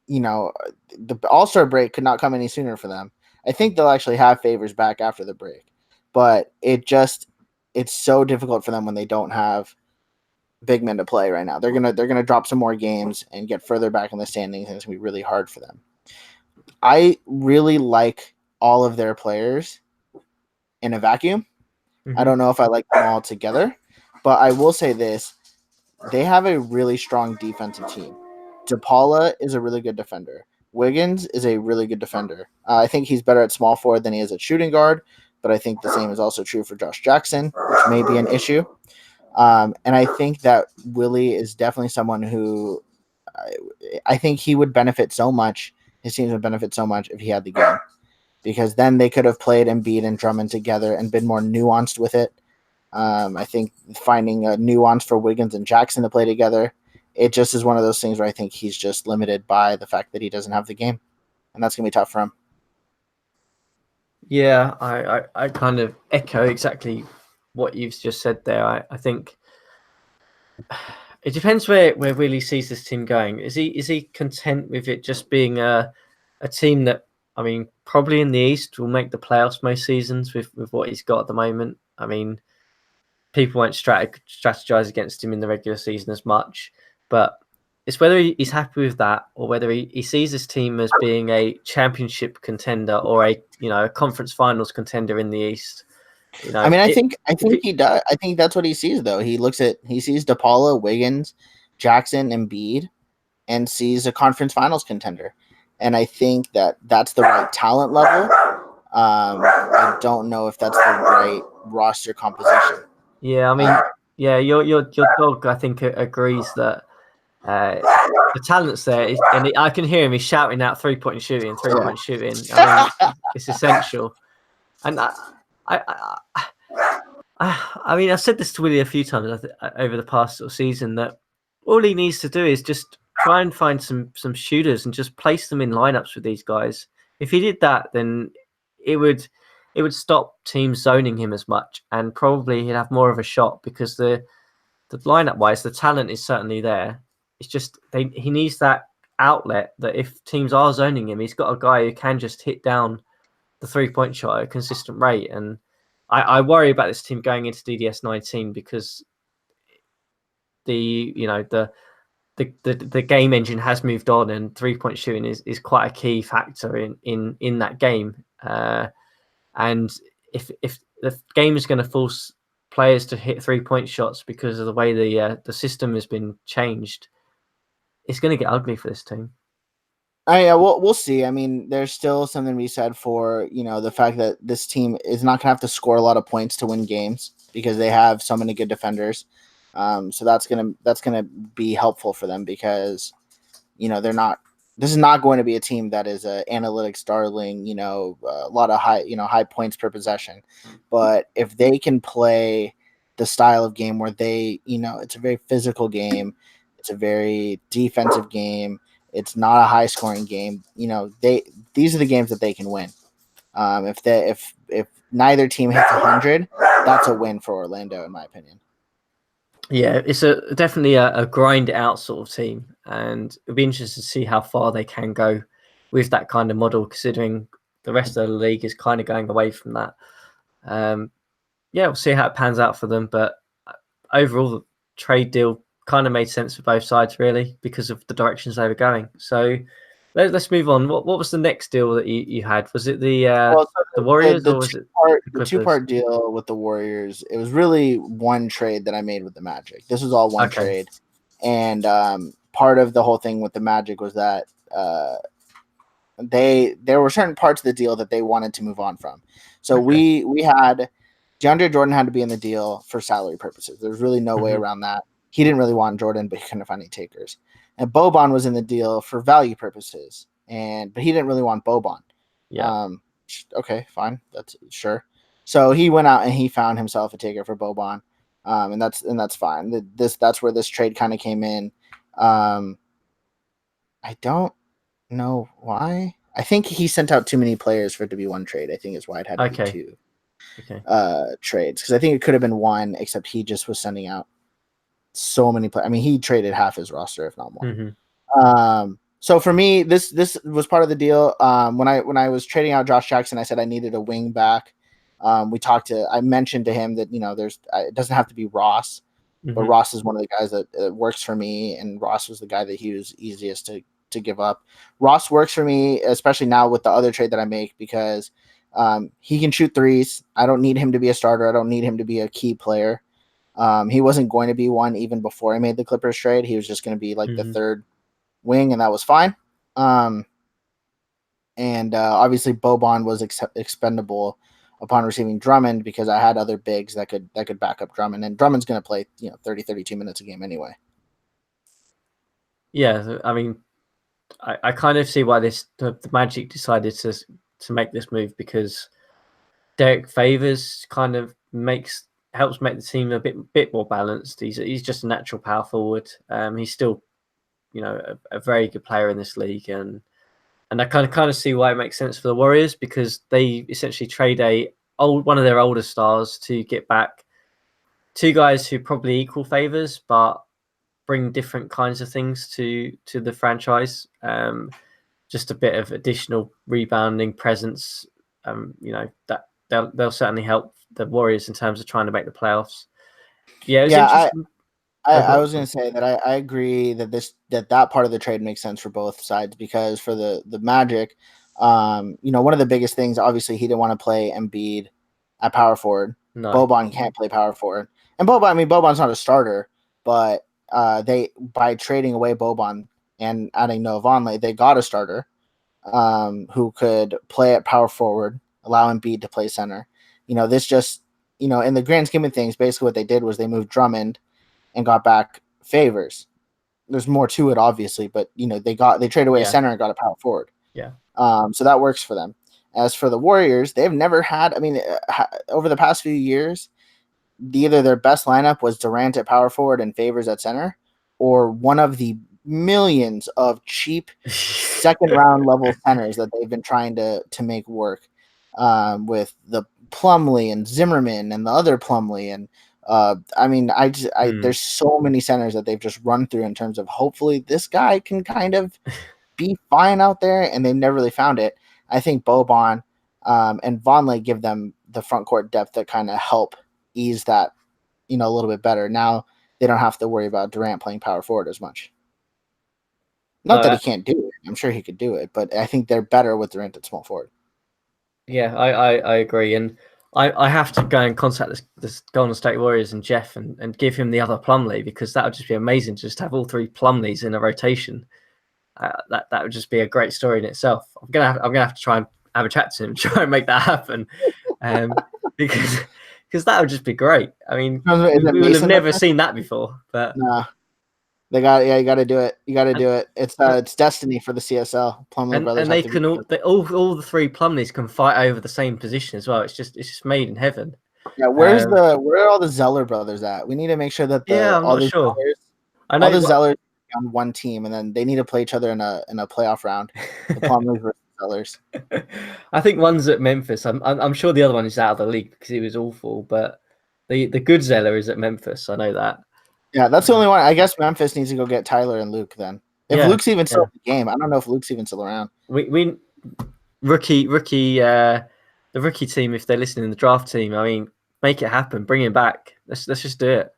the All-Star break could not come any sooner for them. I think they'll actually have Favors back after the break, but it's so difficult for them when they don't have big men to play right now. They're gonna drop some more games and get further back in the standings, and it's gonna be really hard for them. I really like all of their players in a vacuum. I don't know if I like them all together, but I will say this: they have a really strong defensive team. DePaula is a really good defender. Wiggins is a really good defender. I think he's better at small forward than he is at shooting guard, but I think the same is also true for Josh Jackson, which may be an issue. And I think that Willie is definitely someone who I think he would benefit so much. His teams would benefit so much if he had the game, because then they could have played Embiid and Drummond together and been more nuanced with it. I think finding a nuance for Wiggins and Jackson to play together, it just is one of those things where I think he's just limited by the fact that he doesn't have the game, and that's going to be tough for him. Yeah, I kind of echo exactly what you've just said there. I think it depends where Willie sees this team going. Is he content with it just being a team that, I mean, probably in the East will make the playoffs most seasons with what he's got at the moment? I mean, people won't strategize against him in the regular season as much, but it's whether he's happy with that or whether he sees this team as being a championship contender or a conference finals contender in the East. I mean, I think he does. I think that's what he sees, though. He sees DePaula, Wiggins, Jackson, Embiid, and sees a conference finals contender. And I think that that's the right talent level. I don't know if that's the right roster composition. Yeah, I mean, your dog, I think, agrees that the talent's there, and I can hear him. He's shouting out 3-point shooting. I mean, it's essential. And I mean, I've said this to Willie a few times over the past sort of season, that all he needs to do is just try and find some shooters and just place them in lineups with these guys. If he did that, then it would stop teams zoning him as much, and probably he'd have more of a shot, because the lineup wise, the talent is certainly there. It's just he needs that outlet, that if teams are zoning him, he's got a guy who can just hit down the 3-point shot at a consistent rate. And I worry about this team going into DDS 19, because the game engine has moved on, and 3-point shooting is quite a key factor in that game. And if the game is going to force players to hit 3-point shots because of the way the system has been changed, it's going to get ugly for this team. We'll see. I mean, there's still something to be said for the fact that this team is not going to have to score a lot of points to win games, because they have so many good defenders. So that's gonna be helpful for them, because they're not. This is not going to be a team that is an analytics darling. A lot of high points per possession. But if they can play the style of game where it's a very physical game, it's a very defensive game, it's not a high scoring game. These are the games that they can win. If neither team hits 100, that's a win for Orlando, in my opinion. Yeah, it's definitely a grind out sort of team, and it'll be interesting to see how far they can go with that kind of model, considering the rest of the league is kind of going away from that. We'll see how it pans out for them, but overall the trade deal kind of made sense for both sides, really, because of the directions they were going. So let's move on. What was the next deal that you had? Was it Well, so the Warriors the or was it the the Clippers? 2-part deal with the Warriors, it was really one trade that I made with the Magic. This was all one Okay. trade, and part of the whole thing with the Magic was that there were certain parts of the deal that they wanted to move on from. So Okay. we had DeAndre Jordan had to be in the deal for salary purposes. There's really no way Mm-hmm. around that. He didn't really want Jordan, but he couldn't find any takers. And Boban was in the deal for value purposes, but he didn't really want Boban. Yeah. Okay, fine, that's sure. So he went out and he found himself a taker for Boban, and that's fine. That's where this trade kind of came in. I don't know why. I think he sent out too many players for it to be one trade. I think is why it had to be Okay. two Okay. trades, because I think it could have been one, except he just was sending out so many players. I mean, he traded half his roster, if not more. Mm-hmm. So for me, this was part of the deal. When I was trading out Josh Jackson, I said I needed a wing back. I mentioned to him that it doesn't have to be Ross, but Mm-hmm. Ross is one of the guys that works for me, and Ross was the guy that he was easiest to give up. Ross works for me, especially now with the other trade that I make, because he can shoot threes. I don't need him to be a starter. I don't need him to be a key player. He wasn't going to be one even before I made the Clippers trade. He was just going to be like the Mm-hmm. third wing, and that was fine. And obviously Boban was expendable upon receiving Drummond, because I had other bigs that could back up Drummond, and Drummond's going to play 30 32 minutes a game anyway. Yeah, I mean, I kind of see why the Magic decided to make this move, because Derek Favors kind of helps make the team a bit more balanced. He's just a natural power forward. He's still a very good player in this league, and I kind of see why it makes sense for the Warriors, because they essentially trade one of their older stars to get back two guys who probably equal Favors, but bring different kinds of things to the franchise. Just a bit of additional rebounding presence. That they'll certainly help the Warriors in terms of trying to make the playoffs. Yeah, it was interesting. I was going to say that I agree that part of the trade makes sense for both sides, because for the Magic, one of the biggest things, obviously, he didn't want to play Embiid at power forward. No. Boban can't play power forward, and Boban's not a starter, but by trading away Boban and adding Noah Vonleh, they got a starter who could play at power forward, allow Embiid to play center. This just in the grand scheme of things, basically what they did was they moved Drummond and got back Favors. There's more to it, obviously, but they traded away a center and got a power forward. Yeah. So that works for them. As for the Warriors, they've never had. I mean, over the past few years, either their best lineup was Durant at power forward and Favors at center, or one of the millions of cheap second round level centers that they've been trying to make work, with the Plumlee and Zimmerman and the other Plumlee. And there's so many centers that they've just run through in terms of hopefully this guy can kind of be fine out there, and they've never really found it. I think Boban and Vonleh give them the front court depth that kind of help ease that a little bit better. Now they don't have to worry about Durant playing power forward as much. Not that he can't do it. I'm sure he could do it, but I think they're better with Durant at small forward. Yeah, I agree, and I have to go and contact this Golden State Warriors and Jeff and give him the other Plumlee, because that would just be amazing to just have all three Plumlees in a rotation. That would just be a great story in itself. I'm gonna have to try and have a chat to him, try and make that happen, because that would just be great. I mean, we will have never seen that before, but nah. You got to do it. You got to do it. It's destiny for the CSL. Plumlee brothers, and they can all the three Plumlees can fight over the same position as well. It's just made in heaven. Yeah, where are all the Zeller brothers at? We need to make sure that I'm not sure. I know all the Zellers on one team, and then they need to play each other in a playoff round. The Plumlees versus Zellers. I think one's at Memphis. I'm sure the other one is out of the league because he was awful, but the good Zeller is at Memphis. I know that. Yeah, that's the only one. I guess Memphis needs to go get Tyler and Luke then. If Luke's even still in the game, I don't know if Luke's even still around. We rookie the rookie team, if they're listening, the draft team. I mean, make it happen. Bring him back. Let's just do it.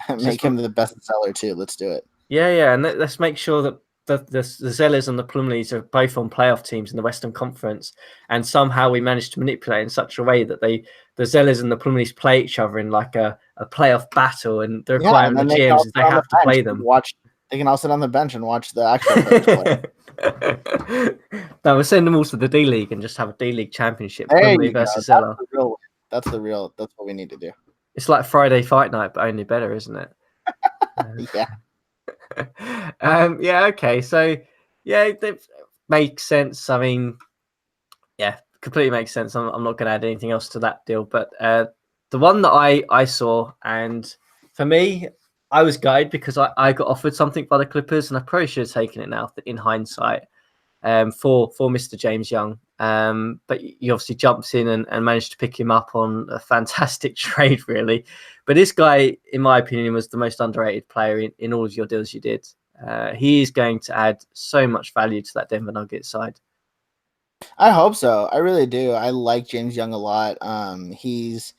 Make him the best seller too. Let's do it. Yeah, and let's make sure that the Zellers and the Plumleys are both on playoff teams in the Western Conference, and somehow we managed to manipulate in such a way that the Zellers and the Plumleys play each other in like a playoff battle, and the requirement and of then the GMs is they have to play them. They can all sit on the bench and watch the actual players play. No, we'll send them all to the D League and just have a D League championship. There Plumley you go. versus Zeller. That's what we need to do. It's like Friday Fight Night, but only better, isn't it? Yeah. Yeah. Okay. So, yeah, it makes sense. I mean, yeah, completely makes sense. I'm not going to add anything else to that deal. But the one that I saw, and for me, I was gutted because I got offered something by the Clippers, and I probably should have taken it now in hindsight. For Mr. James Young. But he obviously jumps in and managed to pick him up on a fantastic trade, really. But this guy, in my opinion, was the most underrated player in all of your deals you did. He is going to add so much value to that Denver Nuggets side. I hope so. I really do. I like James Young a lot. He's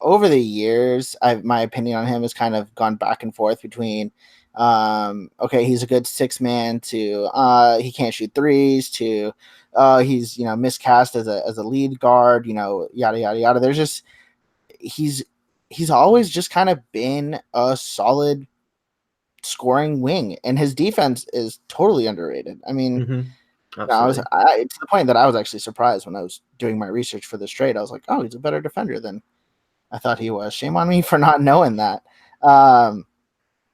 over the years, my opinion on him has kind of gone back and forth between okay, he's a good 6-man to he can't shoot threes to he's miscast as a lead guard, yada yada yada. There's just he's always just kind of been a solid scoring wing, and his defense is totally underrated. I mean, I was to the point that I was actually surprised when I was doing my research for this trade. I was like, oh, he's a better defender than I thought he was. Shame on me for not knowing that.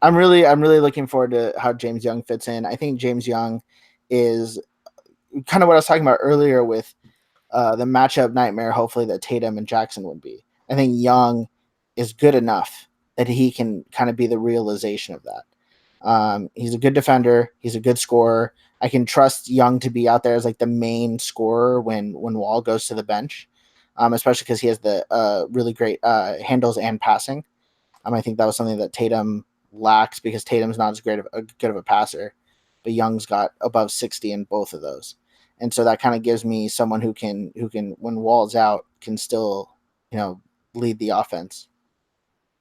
I'm really looking forward to how James Young fits in. I think James Young is kind of what I was talking about earlier with the matchup nightmare, hopefully, that Tatum and Jackson would be. I think Young is good enough that he can kind of be the realization of that. He's a good defender. He's a good scorer. I can trust Young to be out there as like the main scorer when Wall goes to the bench, especially because he has the really great handles and passing. I think that was something that Tatum lacks because Tatum's not as good of a passer, but Young's got above 60 in both of those. And so that kind of gives me someone who can when Wall's out can still, lead the offense.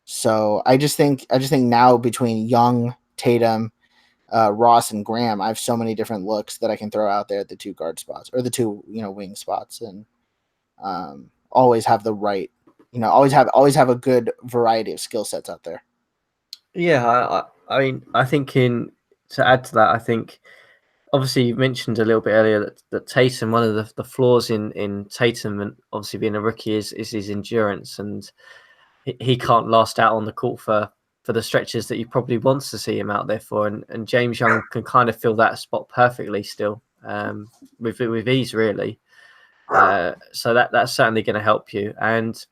So I just think now between Young, Tatum, Ross, and Graham, I have so many different looks that I can throw out there at the 2 guard spots or the 2, wing spots, and always have the right, always have a good variety of skill sets out there. Yeah, I mean, I think to add to that, I think obviously you mentioned a little bit earlier that Tatum, one of the flaws in Tatum and obviously being a rookie is his endurance, and he can't last out on the court for the stretches that you probably wants to see him out there for, and James Young can kind of fill that spot perfectly still with ease, really. So that's certainly going to help you, and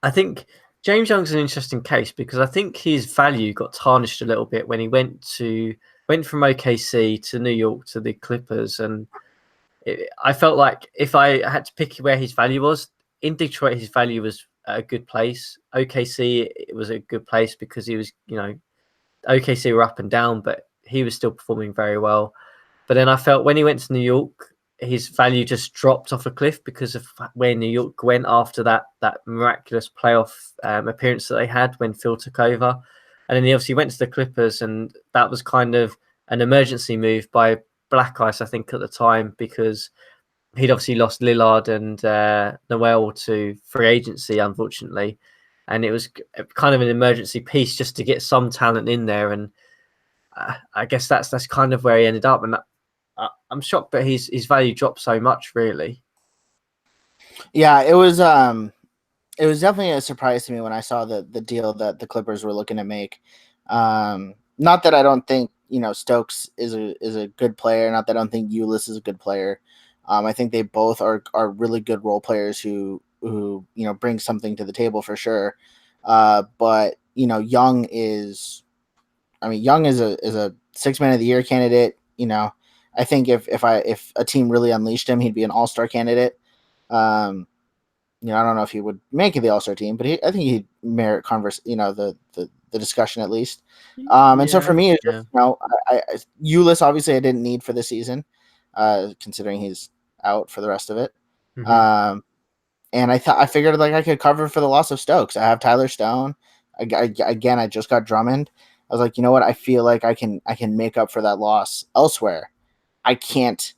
I think James Young's an interesting case because I think his value got tarnished a little bit when he went from OKC to New York to the Clippers, and I felt like if I had to pick where his value was in Detroit, his value was a good place. OKC, it was a good place because he was, OKC were up and down, but he was still performing very well. But then I felt when he went to New York, his value just dropped off a cliff because of where New York went after that miraculous playoff appearance that they had when Phil took over. And then he obviously went to the Clippers, and that was kind of an emergency move by Black Ice, I think, at the time, because he'd obviously lost Lillard and Noel to free agency, unfortunately. And it was kind of an emergency piece just to get some talent in there. And I guess that's kind of where he ended up. And I'm shocked that his value dropped so much, really. Yeah, it was definitely a surprise to me when I saw the deal that the Clippers were looking to make. Not that I don't think Stokes is a good player. Not that I don't think Ulis is a good player. I think they both are really good role players who bring something to the table for sure. But Young is a 6-man of the year candidate. I think if a team really unleashed him, he'd be an all-star candidate. I don't know if he would make it the all-star team, but I think he'd merit the discussion at least. And so for me, it's just, Ulis obviously I didn't need for the season, considering he's out for the rest of it. Mm-hmm. And I figured like I could cover for the loss of Stokes. I have Tyler Stone. Again, I just got Drummond. I was like, you know what? I feel like I can make up for that loss elsewhere. I can't.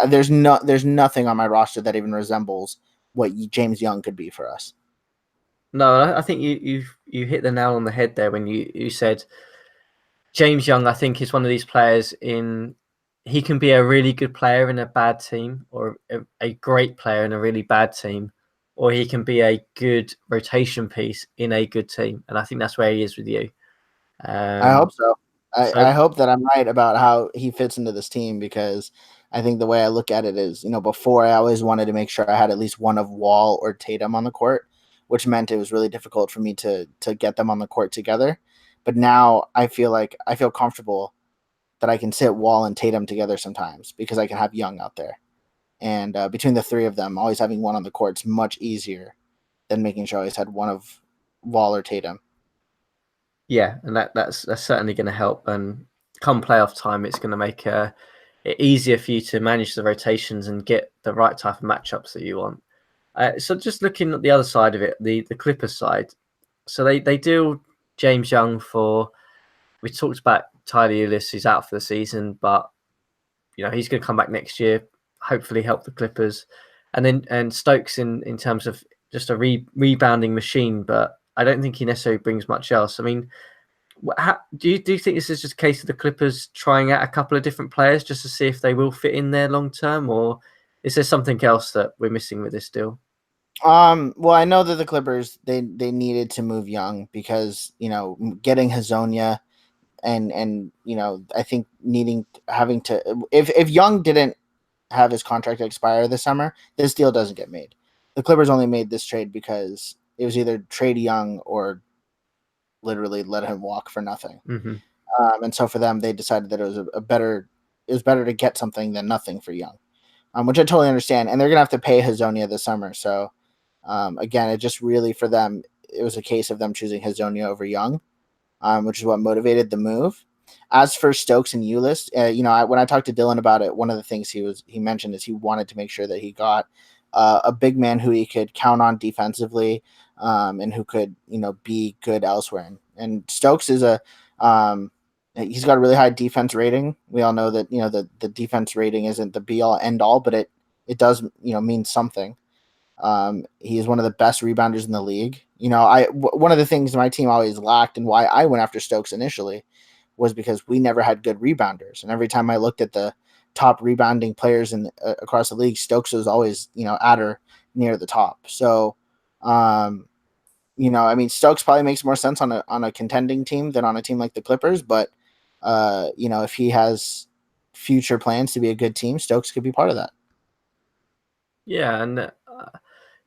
There's nothing on my roster that even resembles what James Young could be for us. No, I think you hit the nail on the head there when you said James Young. I think is one of these players he can be a really good player in a bad team, or a great player in a really bad team, or he can be a good rotation piece in a good team. And I think that's where he is with you. I hope so. I So hope that I'm right about how he fits into this team, because I think the way I look at it is, before I always wanted to make sure I had at least one of Wall or Tatum on the court, which meant it was really difficult for me to get them on the court together. But now I feel comfortable that I can sit Wall and Tatum together sometimes, because I can have Young out there. And between the three of them, always having one on the court is much easier than making sure I always had one of Wall or Tatum. yeah, and that's certainly going to help. And come playoff time, it's going to make it easier for you to manage the rotations and get the right type of matchups that you want. So just looking at the other side of it, the Clippers side. So they deal James Young for. We talked about Tyler Ulis, who's out for the season, but he's going to come back next year. Hopefully, help the Clippers, and Stokes in terms of just a rebounding machine, but I don't think he necessarily brings much else. I mean, do you think this is just a case of the Clippers trying out a couple of different players just to see if they will fit in there long term, or is there something else that we're missing with this deal? Well, I know that the Clippers they needed to move Young, because getting Hazonia and I think having to, if Young didn't have his contract expire this summer, this deal doesn't get made. The Clippers only made this trade because it was either trade Young or literally let him walk for nothing. Mm-hmm. And so for them, they decided that it was it was better to get something than nothing for Young, which I totally understand. And they're gonna have to pay Hazonia this summer, so again, it just really, for them, it was a case of them choosing Hazonia over Young, which is what motivated the move. As for Stokes and Ulis, when I talked to Dylan about it, one of the things he mentioned is he wanted to make sure that he got a big man who he could count on defensively, and who could be good elsewhere. And Stokes is he's got a really high defense rating. We all know that the defense rating isn't the be all end all, but it does mean something. He is one of the best rebounders in the league. One of the things my team always lacked, and why I went after Stokes initially, was because we never had good rebounders. And every time I looked at the top rebounding players across the league, Stokes was always at or near the top. So, I mean, Stokes probably makes more sense on a contending team than on a team like the Clippers. But if he has future plans to be a good team, Stokes could be part of that. Yeah, and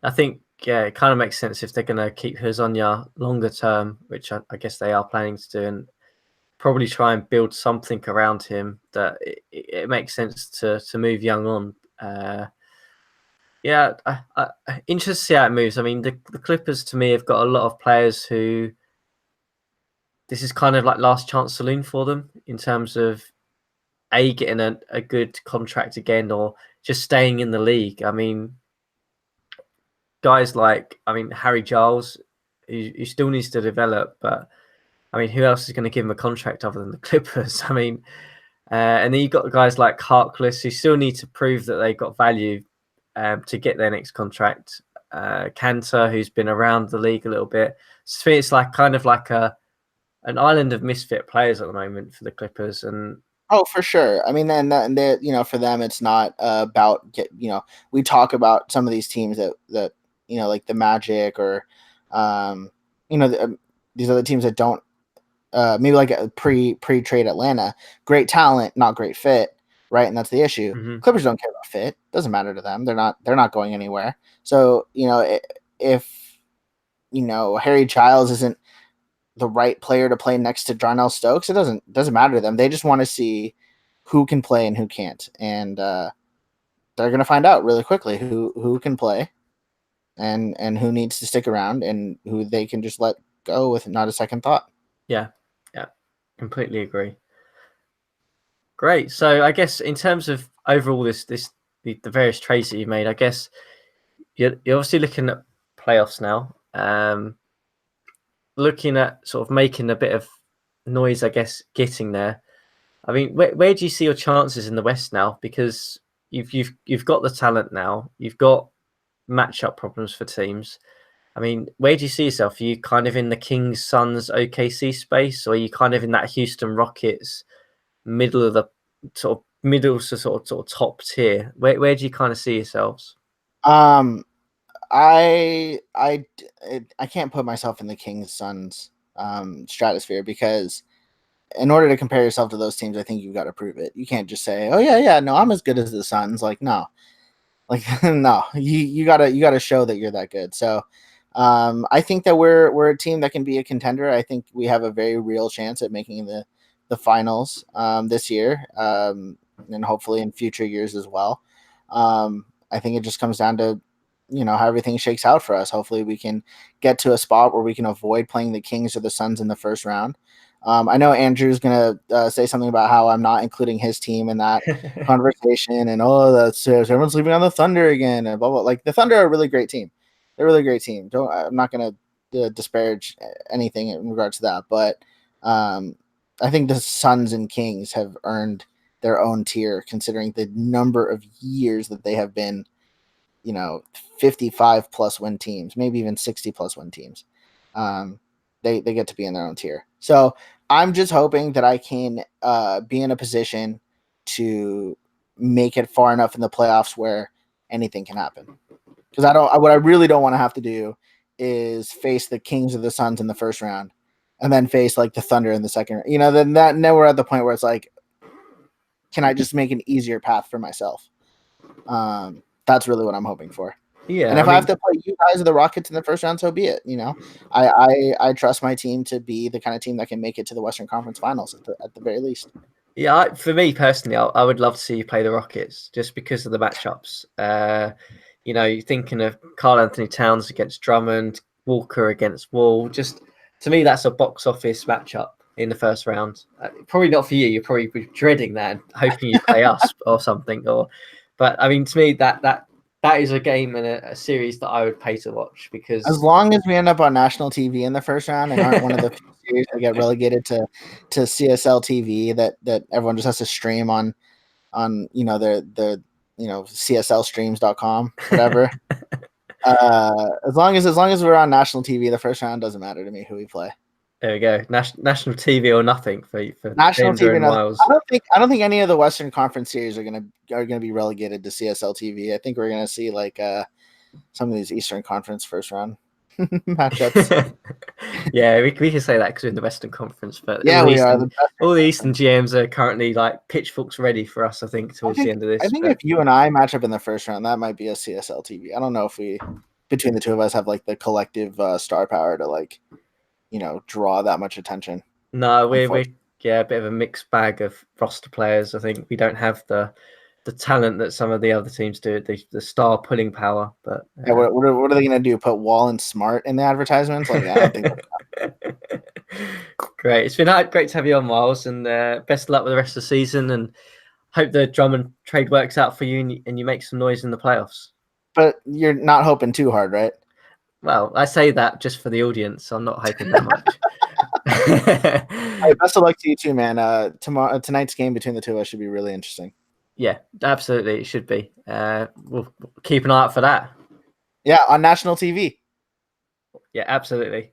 I think it kind of makes sense if they're going to keep Hazonia longer term, which I guess they are planning to do, and probably try and build something around him, that it makes sense to move Young on. Yeah, interested to see how it moves. I mean, the Clippers to me have got a lot of players who this is kind of like last chance saloon for them in terms of getting a good contract again, or just staying in the league. I mean, guys like Harry Giles, who still needs to develop, but I mean, who else is going to give him a contract other than the Clippers? I mean, and then you've got guys like Harkless, who still need to prove that they've got value to get their next contract. Cantor, who's been around the league a little bit. So it's like kind of like an island of misfit players at the moment for the Clippers. And Oh, for sure. I mean, and they, for them, it's not about we talk about some of these teams that like the Magic, or um, these other teams that don't maybe like a pre-trade Atlanta, great talent, not great fit, right? And that's the issue. mm-hmm. Clippers don't care about fit; doesn't matter to them. They're not going anywhere. So if Harry Giles isn't the right player to play next to Darnell Stokes, it doesn't matter to them. They just want to see who can play and who can't, and they're going to find out really quickly who can play and who needs to stick around, and who they can just let go with not a second thought. Yeah, completely agree. Great. So I guess in terms of overall the various trades that you made, I guess you're obviously looking at playoffs now. looking at sort of making a bit of noise, I guess, getting there. I mean, where do you see your chances in the West now? Because you've got the talent now. You've got matchup problems for teams. I mean, where do you see yourself? Are you kind of in the Kings, Suns, OKC space, or are you kind of in that Houston Rockets middle of the middle to sort of top tier? Where do you kind of see yourselves? Um, I can't put myself in the Kings Suns stratosphere, because in order to compare yourself to those teams, I think you've got to prove it. You can't just say, "Oh yeah, no, I'm as good as the Suns." Like, no, like no, you gotta show that you're that good. So, I think that we're a team that can be a contender. I think we have a very real chance at making the finals this year, and hopefully in future years as well. I think it just comes down to how everything shakes out for us. Hopefully, we can get to a spot where we can avoid playing the Kings or the Suns in the first round. I know Andrew's gonna say something about how I'm not including his team in that conversation, and that's everyone's leaving on the Thunder again, and blah blah. Like, the Thunder are a really great team. They're a really great team. I'm not gonna disparage anything in regards to that, but I think the Suns and Kings have earned their own tier, considering the number of years that they have been 55 plus win teams, maybe even 60 plus win teams. They get to be in their own tier. So I'm just hoping that I can be in a position to make it far enough in the playoffs where anything can happen. Because what I really don't want to have to do is face the Kings or the Suns in the first round, and then face like the Thunder in the second. Then we're at the point where it's like, can I just make an easier path for myself? That's really what I'm hoping for. Yeah, And if I have to play you guys or the Rockets in the first round, so be it. I trust my team to be the kind of team that can make it to the Western Conference Finals at the very least. Yeah, for me personally, I would love to see you play the Rockets just because of the matchups. You're thinking of Karl Anthony Towns against Drummond, Walker against Wall. Just to me, that's a box office matchup in the first round. Probably not for you. You're probably dreading that and hoping you play us or something. But I mean, to me, that is a game and a series that I would pay to watch, because as long as we end up on national TV in the first round and aren't one of the few series that get relegated to CSL TV that everyone just has to stream on their CSLstreams.com, whatever. As long as we're on national TV, the first round doesn't matter to me who we play. There we go. National TV or nothing for National Bender TV. and Miles. I don't think any of the Western Conference series are gonna be relegated to CSL TV. I think we're gonna see like some of these Eastern Conference first round matchups. Yeah, we can say that because we're in the Western Conference, but Yeah, we are. All the Eastern GMs are currently like pitchforks ready for us, I think, towards the end of this. I think if you and I match up in the first round, that might be a CSL TV. I don't know if we, between the two of us, have like the collective star power to draw that much attention. No, we're a bit of a mixed bag of roster players. I think we don't have the talent that some of the other teams do, the star pulling power. But yeah, what are they going to do? Put Wall and Smart in the advertisements? Like, I don't think. Great. It's been great to have you on, Miles, and best of luck with the rest of the season, and hope the Drummond trade works out for you and you make some noise in the playoffs. But you're not hoping too hard, right? Well, I say that just for the audience. I'm not hoping that much. Hey, best of luck to you too, man. Tonight's game between the two of us should be really interesting. Yeah, absolutely. It should be. We'll keep an eye out for that. Yeah, on national TV. Yeah, absolutely.